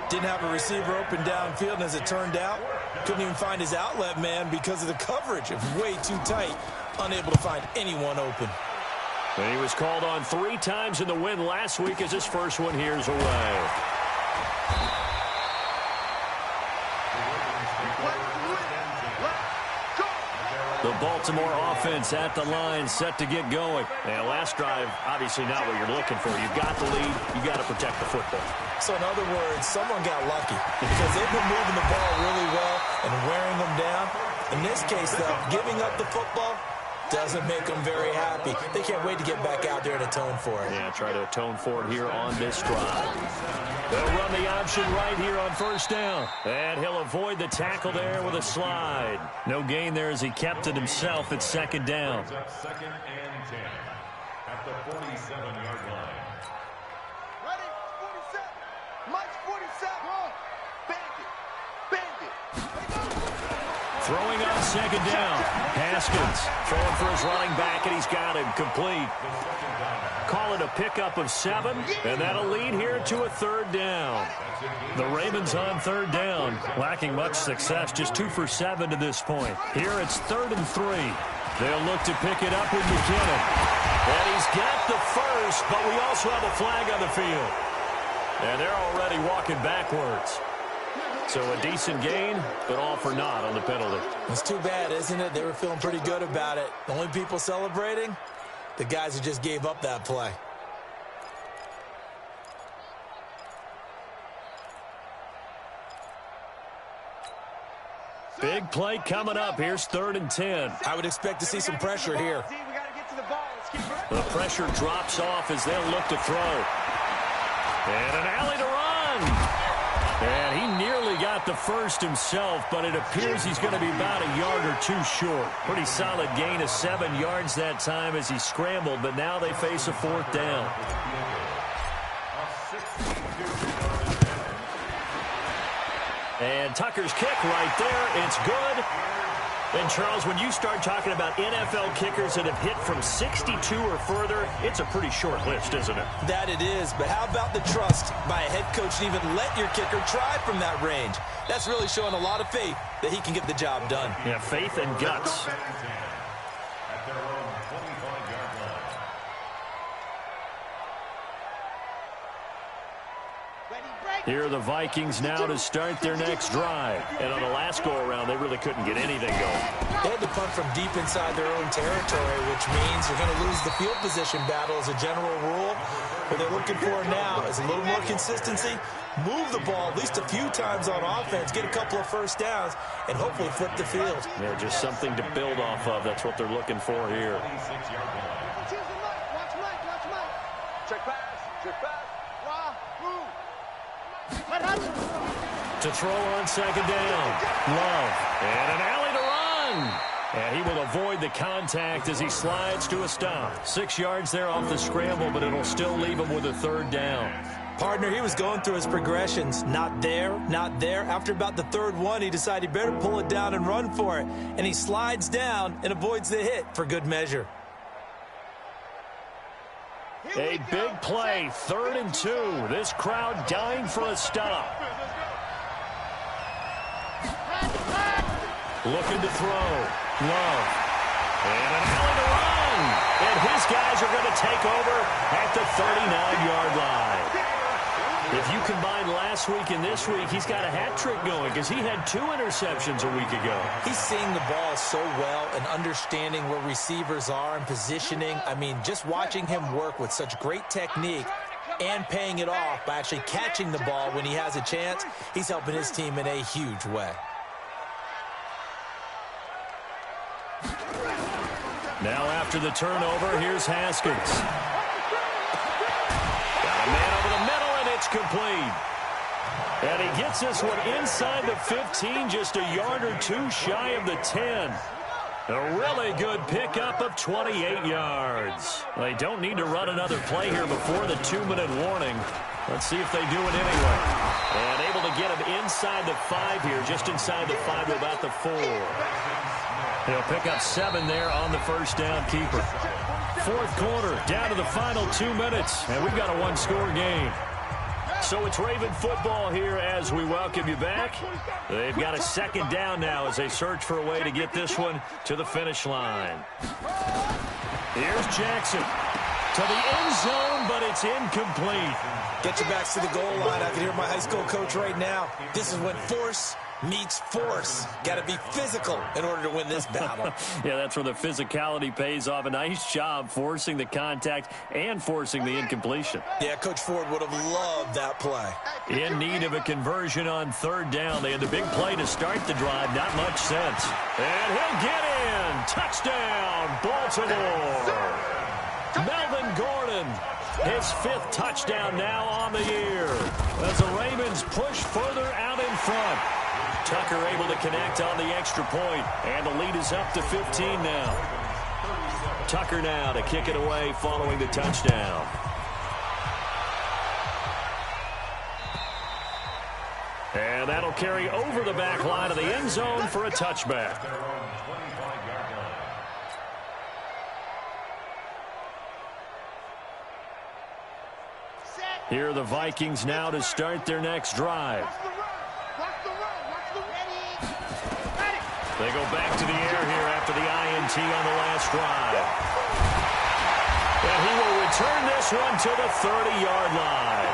Speaker 5: Didn't have a receiver open downfield, and as it turned out, couldn't even find his outlet man because of the coverage. It was way too tight, unable to find anyone open.
Speaker 2: And he was called on 3 times in the win last week as his first one here's away. The Baltimore offense at the line, set to get going. And last drive, obviously not what you're looking for. You've got the lead. You've got to protect the football.
Speaker 5: So in other words, someone got lucky because they've been moving the ball really well and wearing them down. In this case, though, giving up the football doesn't make them very happy. They can't wait to get back out there and atone for it.
Speaker 2: Yeah, try to atone for it here on this drive. They'll run the option right here on 1st down. And he'll avoid the tackle there with a slide. No gain there as he kept it himself at 2nd down.
Speaker 3: 2nd and 10 at the 47-yard line.
Speaker 6: Ready? 47. Mike's 47. Bang it.
Speaker 2: Throwing on 2nd down. Haskins throwing for his running back, and he's got him complete. Call it a pickup of 7, and that'll lead here to a 3rd down. The Ravens on 3rd down, lacking much success, just 2 for 7 to this point. Here it's 3rd and 3. They'll look to pick it up with McKinnon. And he's got the first, but we also have a flag on the field. And they're already walking backwards. So a decent gain, but all for naught on the penalty.
Speaker 5: It's too bad, isn't it? They were feeling pretty good about it. The only people celebrating, the guys who just gave up that play.
Speaker 2: Big play coming up. Here's 3rd and 10.
Speaker 5: I would expect to see some pressure here.
Speaker 2: The pressure drops off as they'll look to throw. And an alley to run. And he nearly got the first himself, but it appears he's going to be about a yard or 2 short. Pretty solid gain of 7 yards that time as he scrambled, but now they face a 4th down. And Tucker's kick right there. It's good. And, Charles, when you start talking about NFL kickers that have hit from 62 or further, it's a pretty short list, isn't it?
Speaker 5: That it is, but how about the trust by a head coach to even let your kicker try from that range? That's really showing a lot of faith that he can get the job done.
Speaker 2: Yeah, faith and guts.
Speaker 3: At their own 25-yard line.
Speaker 2: Here are the Vikings now to start their next drive. And on the last go-around, they really couldn't get anything going.
Speaker 5: They had to punt from deep inside their own territory, which means you're going to lose the field position battle as a general rule. What they're looking for now is a little more consistency, move the ball at least a few times on offense, get a couple of first downs, and hopefully flip the field.
Speaker 2: Yeah, just something to build off of. That's what they're looking for here.
Speaker 6: Check pass. Check pass.
Speaker 2: To throw on second down. Love. And an alley to run. And he will avoid the contact as he slides to a stop. 6 yards there off the scramble, but it'll still leave him with a third down.
Speaker 5: Partner, he was going through his progressions. Not there, not there. After about the third one, he decided he better pull it down and run for it. And he slides down and avoids the hit for good measure.
Speaker 2: A big play, 3rd and 2. This crowd dying for a stop. Looking to throw. Love. And an alley to run. And his guys are going to take over at the 39-yard line. If you combine last week and this week, he's got a hat trick going because he had 2 interceptions a week ago.
Speaker 5: He's seeing the ball so well and understanding where receivers are and positioning. I mean, just watching him work with such great technique and paying it off by actually catching the ball when he has a chance, he's helping his team in a huge way.
Speaker 2: Now after the turnover, here's Haskins. Got a man over the middle, and it's complete. And he gets this one inside the 15, just a yard or 2 shy of the 10. A really good pickup of 28 yards. They don't need to run another play here before the 2-minute warning. Let's see if they do it anyway. And able to get him inside the 5 here, just inside the 5 to about the 4. He'll pick up 7 there on the first down keeper. 4th quarter, down to the final 2 minutes, and we've got a 1-score game. So it's Raven football here as we welcome you back. They've got a 2nd down now as they search for a way to get this one to the finish line. Here's Jackson to the end zone, but it's incomplete.
Speaker 5: Get your backs to the goal line. I can hear my high school coach right now. This is when force meets force. Got to be physical in order to win this battle.
Speaker 2: Yeah, that's where the physicality pays off. A nice job forcing the contact and forcing the incompletion.
Speaker 5: Yeah, Coach Ford would have loved that play.
Speaker 2: In need of a conversion on 3rd down. They had the big play to start the drive. Not much sense. And he'll get in. Touchdown, Baltimore. Melvin Gordon, his 5th touchdown now on the year. As the Ravens push further out in front. Tucker able to connect on the extra point, and the lead is up to 15 now. Tucker now to kick it away following the touchdown. And that'll carry over the back line of the end zone for a touchback. Here are the Vikings now to start their next drive. They go back to the air here after the INT on the last drive. And he will return this one to the 30-yard line.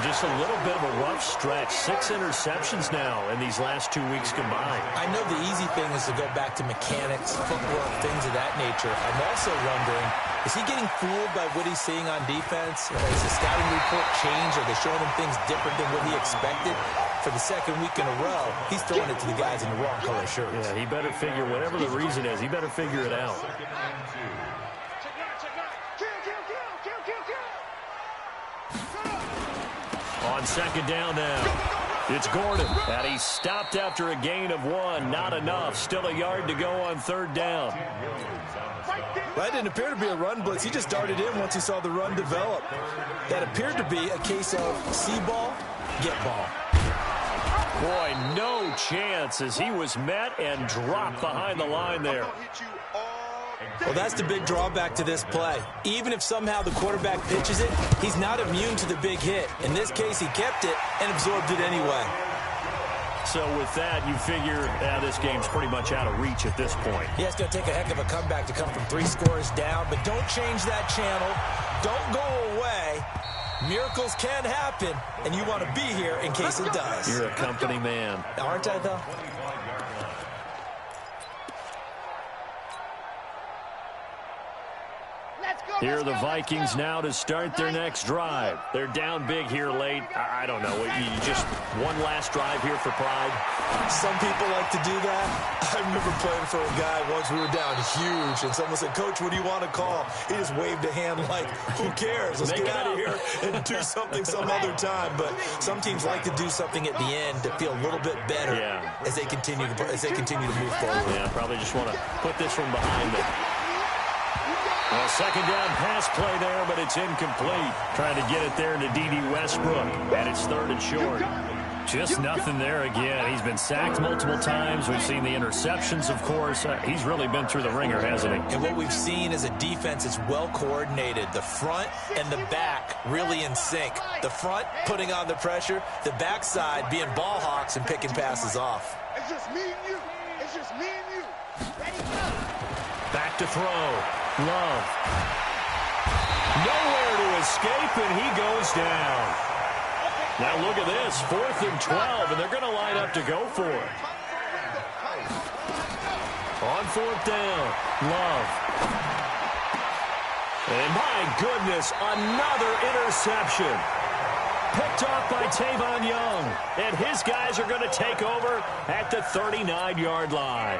Speaker 2: Just a little bit of a rough stretch. 6 interceptions now in these last 2 weeks combined.
Speaker 5: I know the easy thing is to go back to mechanics, footwork, things of that nature. I'm also wondering, is he getting fooled by what he's seeing on defense? Has the scouting report changed? Are they showing him things different than what he expected? For the 2nd week in a row, he's throwing it to the guys in the wrong color shirts.
Speaker 2: Yeah, he better figure, whatever the reason is, he better figure it out. On 2nd down now. It's Gordon, and he stopped after a gain of 1. Not enough. Still a yard to go on 3rd down.
Speaker 5: That didn't appear to be a run blitz. He just darted in once he saw the run develop. That appeared to be a case of see ball, get ball.
Speaker 2: Boy, no chance as he was met and dropped behind the line there.
Speaker 5: Well, that's the big drawback to this play. Even if somehow the quarterback pitches it, he's not immune to the big hit. In this case, he kept it and absorbed it anyway.
Speaker 2: So with that, you figure this game's pretty much out of reach at this point.
Speaker 5: Yeah, it's going to take a heck of a comeback to come from 3 scores down, but don't change that channel. Don't go away. Miracles can happen, and you want to be here in case it does.
Speaker 2: You're a company man.
Speaker 5: Aren't I, though?
Speaker 2: Here are the Vikings now to start their next drive. They're down big here late. I don't know. You just one last drive here for pride?
Speaker 5: Some people like to do that. I remember playing for a guy once. We were down huge, and someone said, "Coach, what do you want to call?" He just waved a hand like, who cares? Let's get out of here and do something some other time. But some teams like to do something at the end to feel a little bit better as they continue to move forward.
Speaker 2: Yeah, probably just want to put this one behind them. Well, second down pass play there, but it's incomplete. Trying to get it there to D.D. Westbrook, and it's 3rd and short. Just nothing there again. He's been sacked multiple times. We've seen the interceptions, of course. He's really been through the ringer, hasn't he?
Speaker 5: And what we've seen is a defense that's well coordinated. The front and the back really in sync. The front putting on the pressure, the backside being ball hawks and picking passes off.
Speaker 6: It's just me and you. It's just me and you. Ready, go.
Speaker 2: Back to throw. Love. Nowhere to escape, and he goes down. Now look at this, 4th and 12, and they're going to line up to go for it. On 4th down, Love. And my goodness, another interception. Picked off by Tavon Young, and his guys are going to take over at the 39-yard line.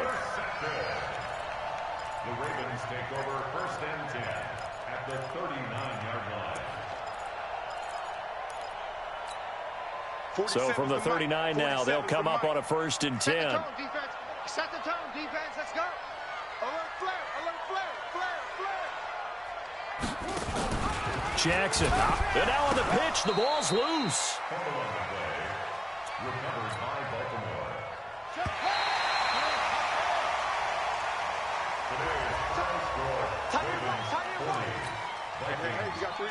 Speaker 3: The Ravens take over 1st and 10 at the 39-yard line.
Speaker 2: So from the 39 now, they'll come up on a 1st and 10.
Speaker 4: Set the tone, defense. Let's go. Alert flare, flare.
Speaker 2: Jackson. And now on the pitch, the ball's loose.
Speaker 3: Recovered by Baltimore. Vikings 22.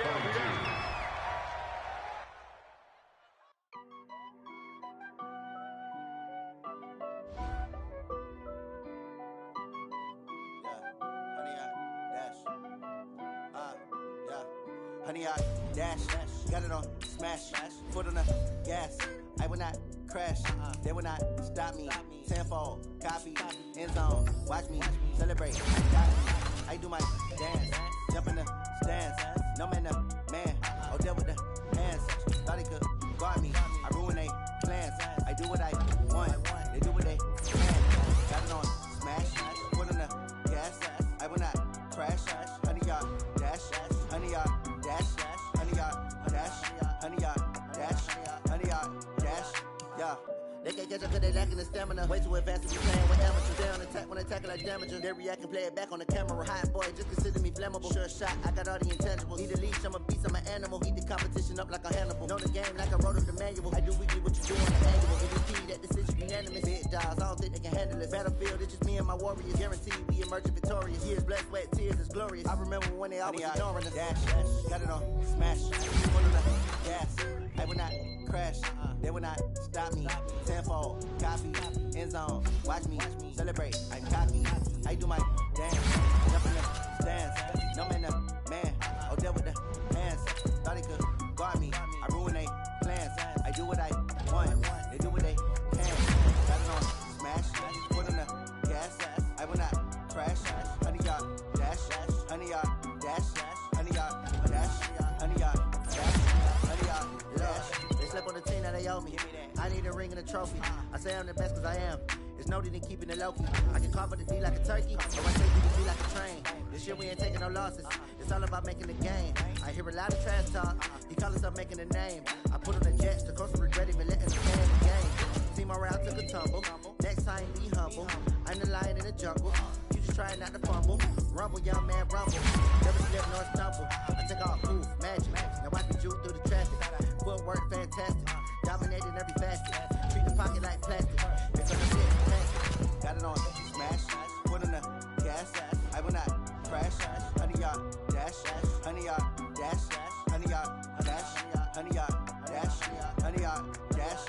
Speaker 1: Honey, I dash, got it on smash, foot on the gas. I will not crash, they will not stop me. Tenfold, copy, end zone, watch me celebrate. Got me. I do my dance, jump in the stands. No man, man, oh, deal with the hands. Thought he could guard me, I ruin they plans. I do what I want, they do what they can. Got it on smash, foot on the gas. I will not crash, honey, y'all dash, honey, y'all dash, honey, y'all dash, honey, y'all dash, honey, y'all dash, yeah. They can't catch up cause they lacking the stamina. Way too advanced to be playing with amateurs. They on attack when attacking like damager. They react and play it back on the camera. Hot boy, just consider me flammable. Sure shot, I got all the intangibles. Need a leash, I'm a beast, I'm an animal. Eat the competition up like a Hannibal. Know the game like I wrote up the manual. I do weekly what you do on the annual. MVP, that decision unanimous. Big dogs, I don't think they can handle it. Battlefield, it's just me and my warriors. Guaranteed we emerging victorious. Years, blood, sweat, tears, it's glorious. I remember when they always ignoring us. Dash, got it on smash. Full of the gas. I will not crash, they will not stop me. Tenfold, copy, end zone, watch me celebrate. I copy, I do my dance, jump in the stands. No man, man, oh, deal with the hands. Thought he could guard me, I ruin they plans. I do what I want, they do what they can. Got it on smash, foot on the gas. I will not crash, honey, y'all dash, honey, y'all dash, honey, y'all dash, honey, y'all dash, honey, y'all dash. On the team that they owe me. I need a ring and a trophy. I say I'm the best cause I am. It's no need in keeping it low-key. I can carve up the D like a turkey, or I take you to D like a train. This year we ain't taking no losses. It's all about making the game. I hear a lot of trash talk. He call us up making a name. I put on the jets, the coast regret him and letting the fan in the game. See my route took a tumble. Next time be humble. I'm the lion in the jungle. You just trying not to fumble. Rumble, young man, rumble. Never slip nor stumble. I take off, move, magic. Now watch me juke through the traffic. Footwork fantastic, dominating every facet. Treat the pocket
Speaker 7: it like plastic. It's on the shit, plastic. Got it on smash, put in the gas. I will not crash. Honey yard dash, honey yard dash, honey yard dash, honey yard dash, honey yard dash.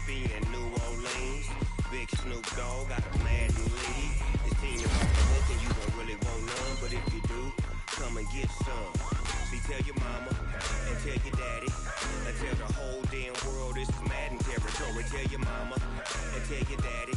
Speaker 8: And New Orleans, big Snoop Dogg got a Madden league. His team is off the hook and you don't really want none, but if you do, come and get some. See, tell your mama and tell your daddy and tell the whole damn world this is Madden territory. Tell your mama and tell your daddy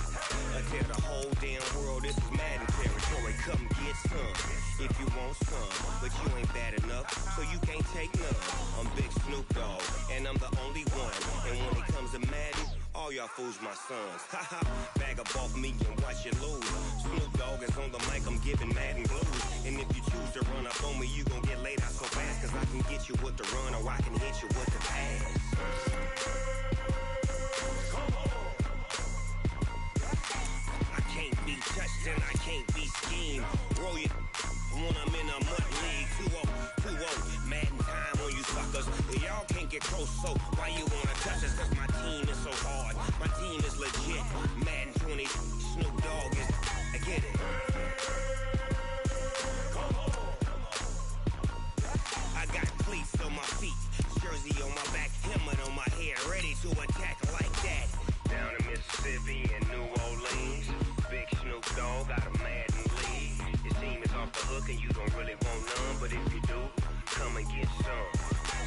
Speaker 8: and tell the whole damn world this is Madden territory. Come get some if you want some, but you ain't bad enough, so you can't take none. I'm Big Snoop Dogg and I'm the only one, and when it comes to Madden, all y'all fools my sons. Haha, bag up off me and watch you lose. Snoop Dogg is on the mic, I'm giving Madden blues. And if you choose to run up on me, you gon' get laid out so fast, cause I can get you with the run or I can hit you with the pass. I can't be touched and I can't be schemed. Roll you when I'm in a mud league. 2-0, Madden time on you suckers. Y'all can't get close, so why you wanna touch us? Cause my team is so hard, my team is legit. Madden 20, Snoop Dogg is, I get it. I got cleats on my feet, jersey on my back, helmet on my head, ready to attack like that. Down in Mississippi and New Orleans, big Snoop Dogg got a Madden league. His team is off the hook and you don't really want none, but if you do, come and get some.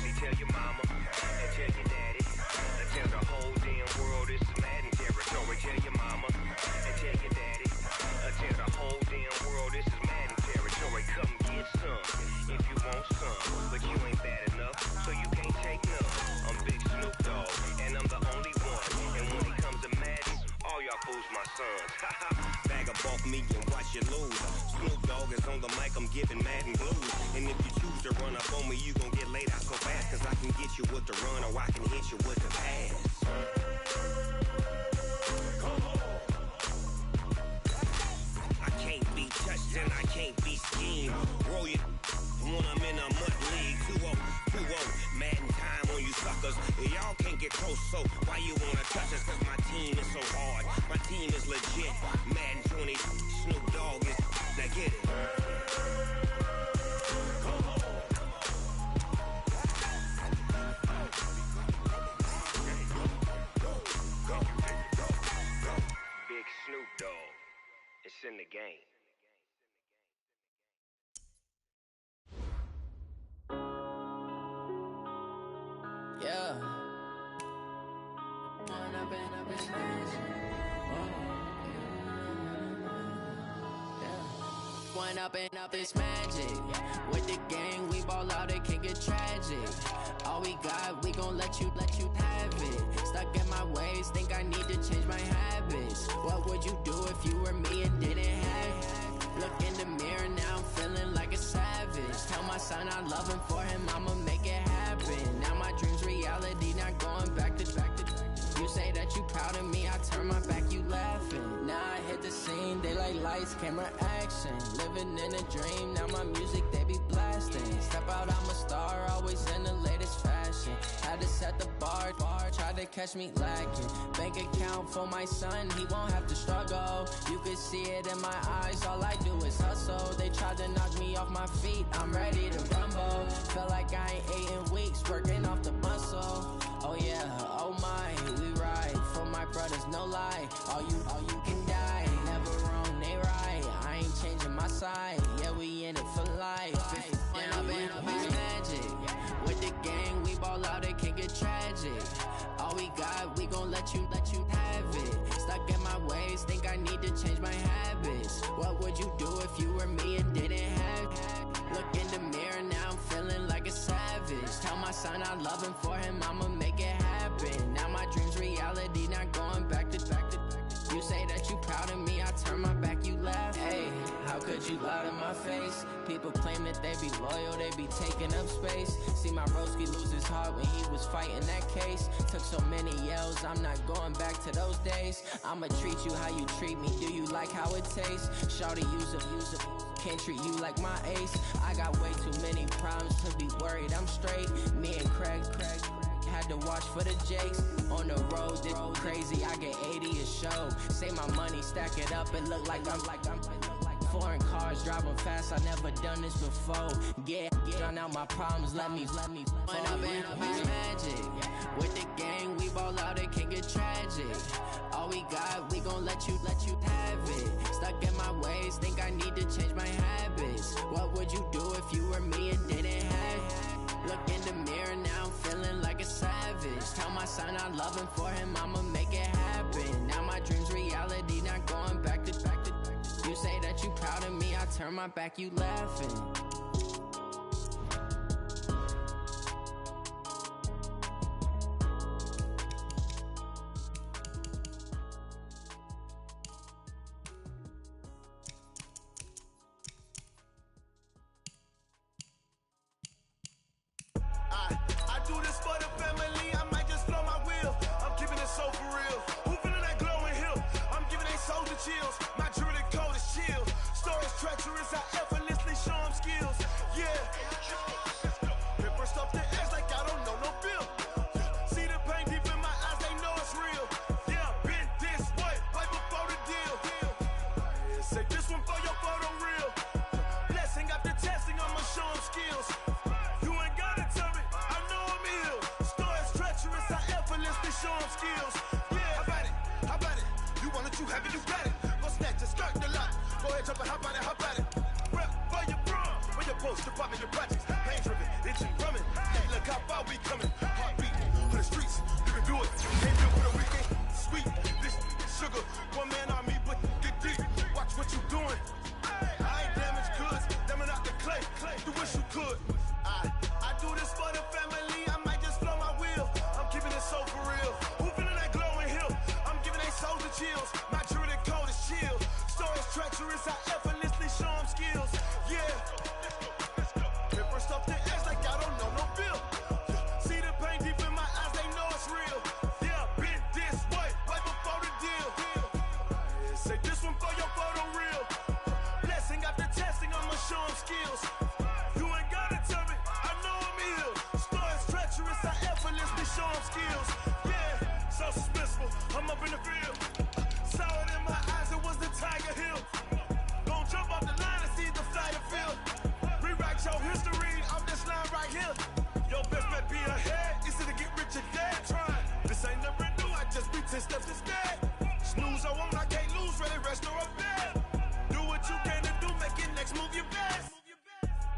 Speaker 8: See, tell your mama and tell your daddy and tell the whole damn world this is Madden territory. Tell your mama and tell your daddy and tell the whole damn world this is Madden territory. Come get some if you want some, but you ain't bad enough, so you can't take none. I'm Big Snoop Dogg and I'm the only one, and when it comes to Madden, all y'all fools my sons. Haha, bag up off me and watch you lose. Snoop Dogg is on the mic, I'm giving Madden blues. And if you choose to run up on me, you gon' get laid out so fast, cause I can get you with the run or I can hit you with the pass. I can't be touched and I can't be schemed. Roll you when I'm in a mud league. 2-0, Madden time on you suckers. Y'all can't get close, so why you wanna touch us? Cause my team is so hard, my team is legit. Madden 20, Snoop Dogg is, now get it. Big Snoop Dogg, it's in the game.
Speaker 1: Yeah. One up and up is magic. With the gang, we ball out, it can get tragic. All we got, we gon' let you have it. Stuck in my ways, think I need to change my habits. What would you do if you were me and didn't have it? Look in the mirror, now I'm feeling like a savage. Tell my son I love him, for him I'ma make it happen. Now my dream's reality, not going back to. You say that you proud of me, I turn my back, you laughing. Now I hit the scene, they like lights, camera, action. Living in a dream, now my music, they be blasting. Step out, I'm a star, always in the latest fashion. Had to set the bar, try to catch me lacking. Bank account for my son, he won't have to struggle. You can see it in my eyes, all I do is hustle. They tried to knock me off my feet, I'm ready to rumble. Feel like I ain't ate in weeks, working off the muscle. Oh yeah, oh my, we ride for my brothers, no lie. All you can die, never wrong, they right. I ain't changing my side, yeah, we in it for life. When up and up is magic. With the gang, we ball out, it can get tragic. All we got, we gon' let you have it. Stuck in my ways, think I need to change my habits. What would you do if you were me and didn't have it? Look in the mirror, now I'm feeling like a savage. Tell my
Speaker 9: son, I love him, for him, I'ma make it happen. Now my dream's reality, not going back to. You say that you proud of me, I turn my back, you laugh. Hey, how could you lie to my face? People claim that they be loyal, they be taking up space. See my broski lose his heart when he was fighting that case. Took so many yells, I'm not going back to those days. I'ma treat you how you treat me, do you like how it tastes? Shawty, use a can't treat you like my ace. I got way too many problems to be worried, I'm straight. Me and Craig had to watch for the Jakes. On the road, this crazy, I get 80 a show. Say my money, stack it up, and look like I'm foreign cars, driving fast, I never done this before. Get drown out my problems, let me When up in beach magic. With the gang, we ball out, it can get tragic. All we got, we gon' let you have it. Stuck in my ways, think I need to change my habits. What would you do if you were me and didn't have it? Look in the mirror, now I'm feeling like a savage. Tell my son I love him, for him, I'ma make it happen. Now my dream's reality, not going back to. You say that you proud of me, I turn my back, you laughing.
Speaker 10: I do this for the family, I might just blow my wheel. I'm keeping it so for real. Who feeling that glowing hill? I'm giving they soldier chills. My jewelry code is chill. Stories treacherous, I effortlessly show them skills. Yeah. Paper stuff the edge like I don't know no feel. See the pain deep in my eyes, they know it's real. Yeah, been this way, right before the deal. Say this one for your photo real. Blessing after testing, I'ma show them skills. You ain't gotta tell me, I know I'm ill. Stories treacherous, I effortlessly show them skills. Yeah, how about it? You want it, you have it, you got it. Go snatch it, skirt the lot. Go ahead, jump it, how about it? Rep for your bro, for your post, department, your projects. Pain driven, itching, drumming. Hey, look how far we coming. Heartbeat for the streets, you can do it. Can't do it for the weekend. Sweet, this sugar, one man army, but get deep. Watch what you doing. I ain't damaged goods, damn it out the clay. You wish you could. I do this for the family, I might just blow my wheel. I'm keeping it so for real. Who feeling that glowing hill? I'm giving they soldier chills. My jewelry code is chill. Stories treacherous, I effortlessly show them skills. Yeah. Paper stuff the edge like I don't know no feel. See the pain deep in my eyes, they know it's real. Yeah, been this way, right before the deal. Say this one for your photo real. Blessing after testing, I'ma show them skills. You ain't gotta tell me, I know I'm ill. Stories treacherous, I effortlessly show them skills. Yeah, so suspenseful, I'm up in the field. Saw it in my eyes, it was the Tiger Hill. Gon' jump off the line and see the flight of field. Rewrite your history off this line right here. Your best bet be ahead, easy to get rich or dead. Trying, this ain't never new, I just be 10 steps instead. Snooze I won't, I can't lose, ready, rest or a bed. Do what you can to do, make it next move your best.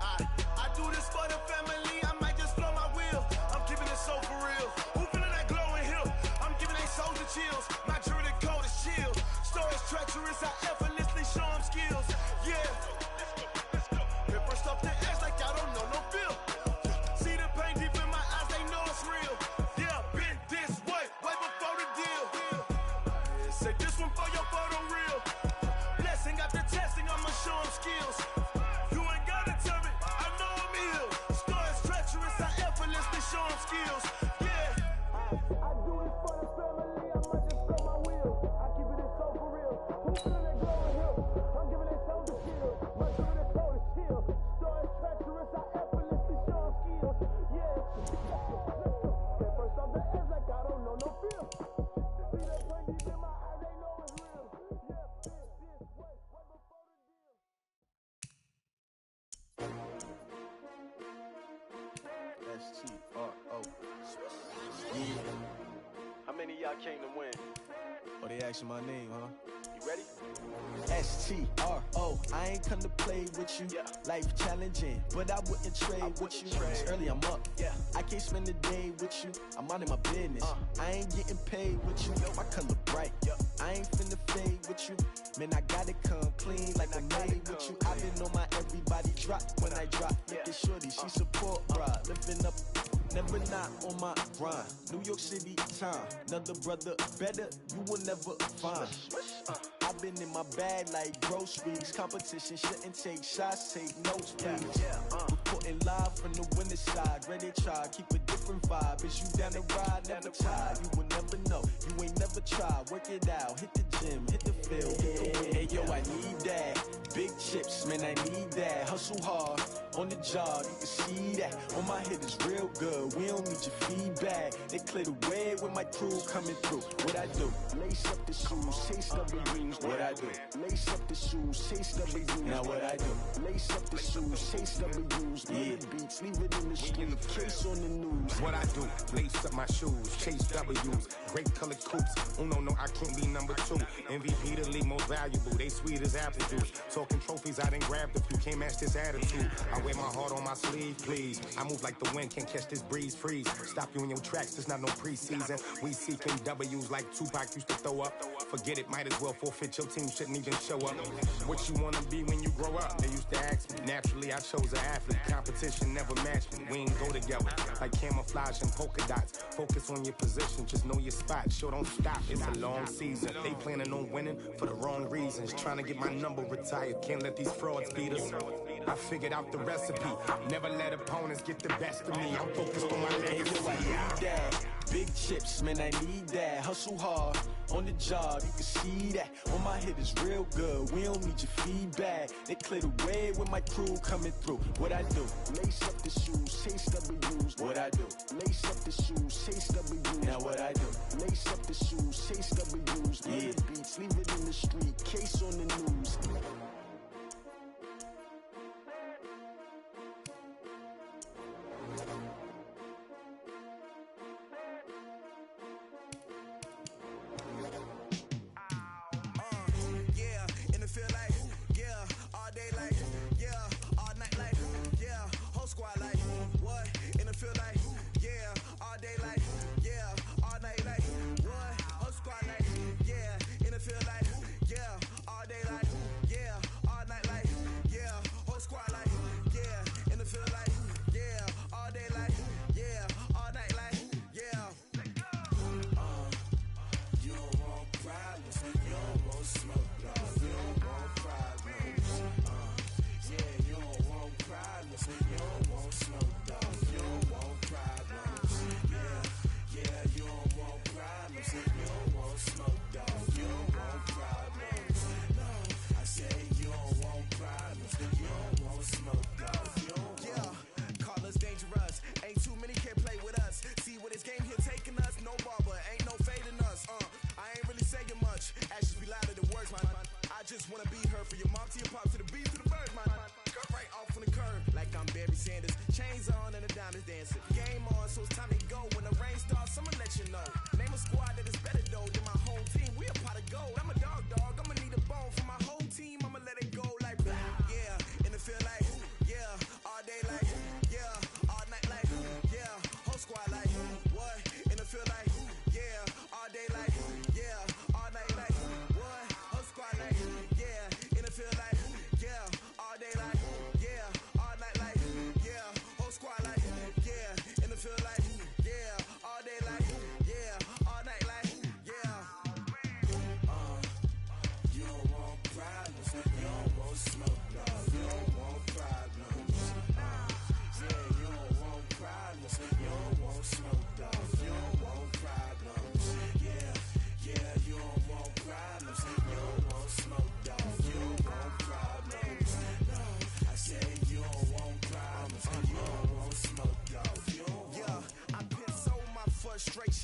Speaker 10: I do this for the family, I might just blow my wheel. I'm keeping it so for real. Who feeling that glowing hill? I'm giving they soldier chills. My jewelry code is chill. Stories treacherous, I effortlessly show them skills. Yeah. Paper stuff the edge like I don't know no feel. See the pain deep in my eyes, they know it's real. Yeah, been this way, right before the deal. Say this one for your photo real. Blessing after testing, I'ma show them skills. You ain't gotta tell me, I know I'm ill. Stories treacherous, I effortlessly show them skills. Yeah. I do this for the family, I might just blow my wheel. I keep it so for real. Who feeling that glowing hill? I'm giving it soldier shield. My jewelry code is chill. Stories treacherous, I effortlessly show them skills. Yeah. Get first off the edge like I don't know no feel. See that pain deep in my eyes, they know it's real. Yeah, this way, right before the deal.
Speaker 7: S-T-R-O.
Speaker 10: How many of y'all came to win?
Speaker 7: Oh, they asking my name, huh?
Speaker 10: You ready?
Speaker 7: S-T-R-O. I ain't come to play with you.
Speaker 10: Yeah.
Speaker 7: Life challenging, but I wouldn't trade with you. It's early, I'm up.
Speaker 10: Yeah.
Speaker 7: I can't spend the day with you. I'm minding my business. I ain't getting paid with you. My color bright. I ain't finna fade with you. Man, I gotta come clean like I'm made with you. I've been on my everybody drop when I drop. Look at shorty, she support, bruh. Living up
Speaker 11: never not on my grind. New York City time, another brother better, you will never find. I've been in my bag like groceries. Competition shouldn't take shots, take notes, please. Reporting live from the winter side. Ready to try, keep a different vibe. Is you down the ride, never tired. You will never know, you ain't never tried. Work it out, hit the gym, hit the field, hit the wind. Hey yo, I need that. Big chips, man, I need that. Hustle hard, on the job, you can see that. On my head is real good, we don't need your feedback. They clear the way with my crew coming through. What I do? Lace up the shoes, chase W's. What I do? Lace up the shoes, chase W's. Now what I do? Lace up the shoes, chase W's. Yeah. Beats, leave it in the street, case on the news.
Speaker 12: What I do? Lace up my shoes, chase W's. Great colored coops. Oh no, I can't be number 2. MVP the league most valuable. They sweet as apple juice. Talking trophies, I didn't grab the few. Can't match this attitude. I wear my heart on my sleeve, please. I move like the wind, can't catch this breeze, freeze. Stop you in your tracks, there's not no preseason. We seeking W's like Tupac used to throw up. Forget it, might as well forfeit. Your team shouldn't even show up. What you wanna be when you grow up? They used to ask me. Naturally, I chose an athlete. Competition never matched me. We ain't go together. Like camouflage and polka dots. Focus on your position, just know your spot. Sure, don't stop, it's a long season. They planning on winning for the wrong reasons. Trying to get my number retired. Can't let these frauds beat us. I figured out the recipe. Never let opponents get the best of me. I'm focused on my legacy.
Speaker 11: I need that. Big chips, man, I need that. Hustle hard, on the job, you can see that. On my head is real good, we don't need your feedback. They clear the way with my crew coming through. What I do? Lace up the shoes, chase W's. What I do? Lace up the shoes, chase W's. Now what I do? Lace up the shoes, chase W's. Yeah. Beats, leave it in the street, case on the news.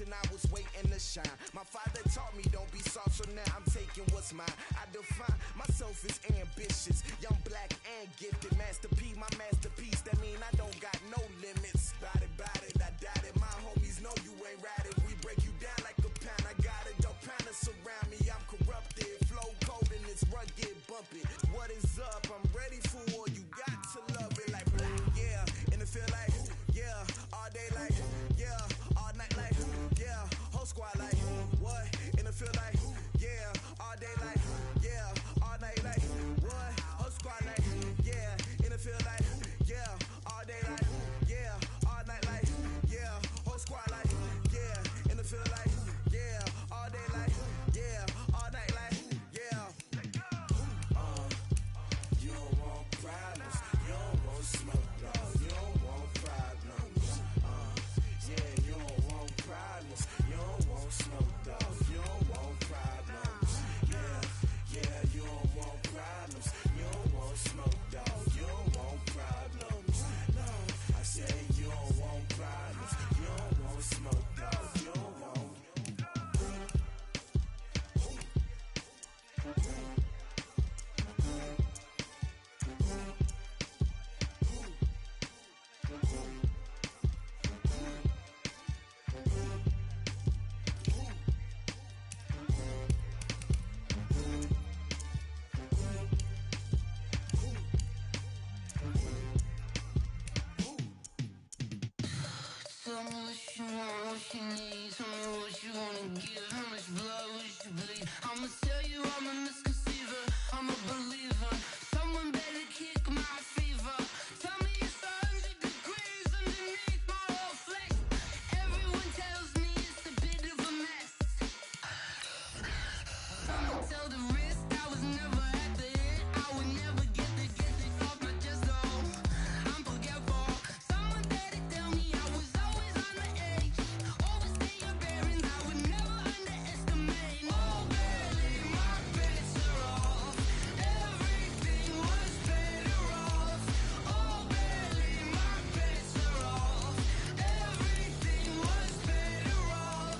Speaker 10: I was waiting to shine. My father taught me don't be soft, so now I'm taking what's mine. I define myself as ambitious, young, black, and gifted. Master P, my masterpiece. That mean I don't got no limits. Bout it, I doubt it. My homies know you ain't ratted. We break you down like a pound. I got it, don't panic surround me. I'm corrupted, flow cold and it's rugged, bumpy. What is up? I'm ready for war. You got to love it like black, yeah. And it feel like, yeah, all day like, yeah, all night like, yeah, whole squad like, what? And it feel like, yeah, all day like, yeah, all night like, what? Whole squad like, yeah, and it feel like, yeah.
Speaker 9: Tell me what you want, what you need. Tell me what you wanna give. How much blood would you bleed? I'ma tell you I'm a misconceiver. I'm a believer. Someone better kick my fever. Tell me it's 100 degrees underneath my whole flesh. Everyone tells me it's a bit of a mess. I'ma tell the risk I was never at the end. I would never get the off my chest though. I'm forgetful. Someone better tell me I was always on the edge. Overstay your bearings, I would never underestimate. Oh barely, my bets are off. Everything was better off. Oh barely, my bets are off. Everything was better off.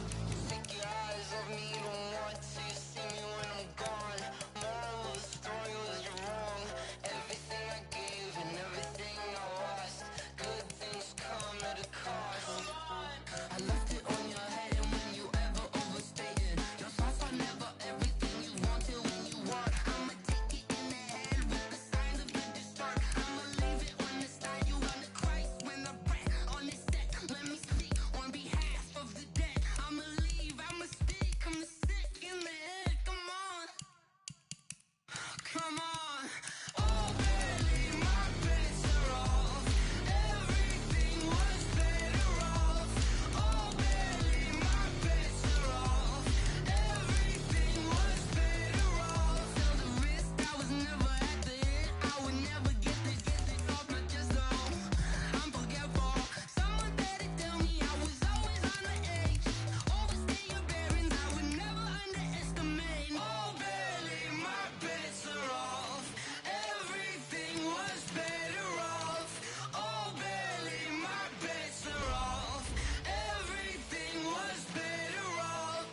Speaker 9: Take your eyes off me, don't want to see me when I'm gone. Moral of the story was you're wrong. Everything I gave and everything I lost. Good things come at a cost. I left it on your head and when you ever overstated. Your thoughts are never everything you wanted when you want. I'ma take it in the head with the signs of the distort. I'ma leave it on the side. You wanna Christ when I breath on this deck. Let me speak on behalf of the dead. I'ma leave, I'ma speak. I'm sick in the head. Come on. Come on. Oh, barely, my bets are off. Everything was better off. Oh, barely, my bets are off. Everything was better off. Tell the risk I was never at the end. I would never get this off my chest though. I'm forgetful. Someone better tell me I was always on the edge. Overstay your bearings, I would never underestimate. Oh, barely, my bets are off. Everything was better off. Oh, barely, my bets are off. Everything was better off.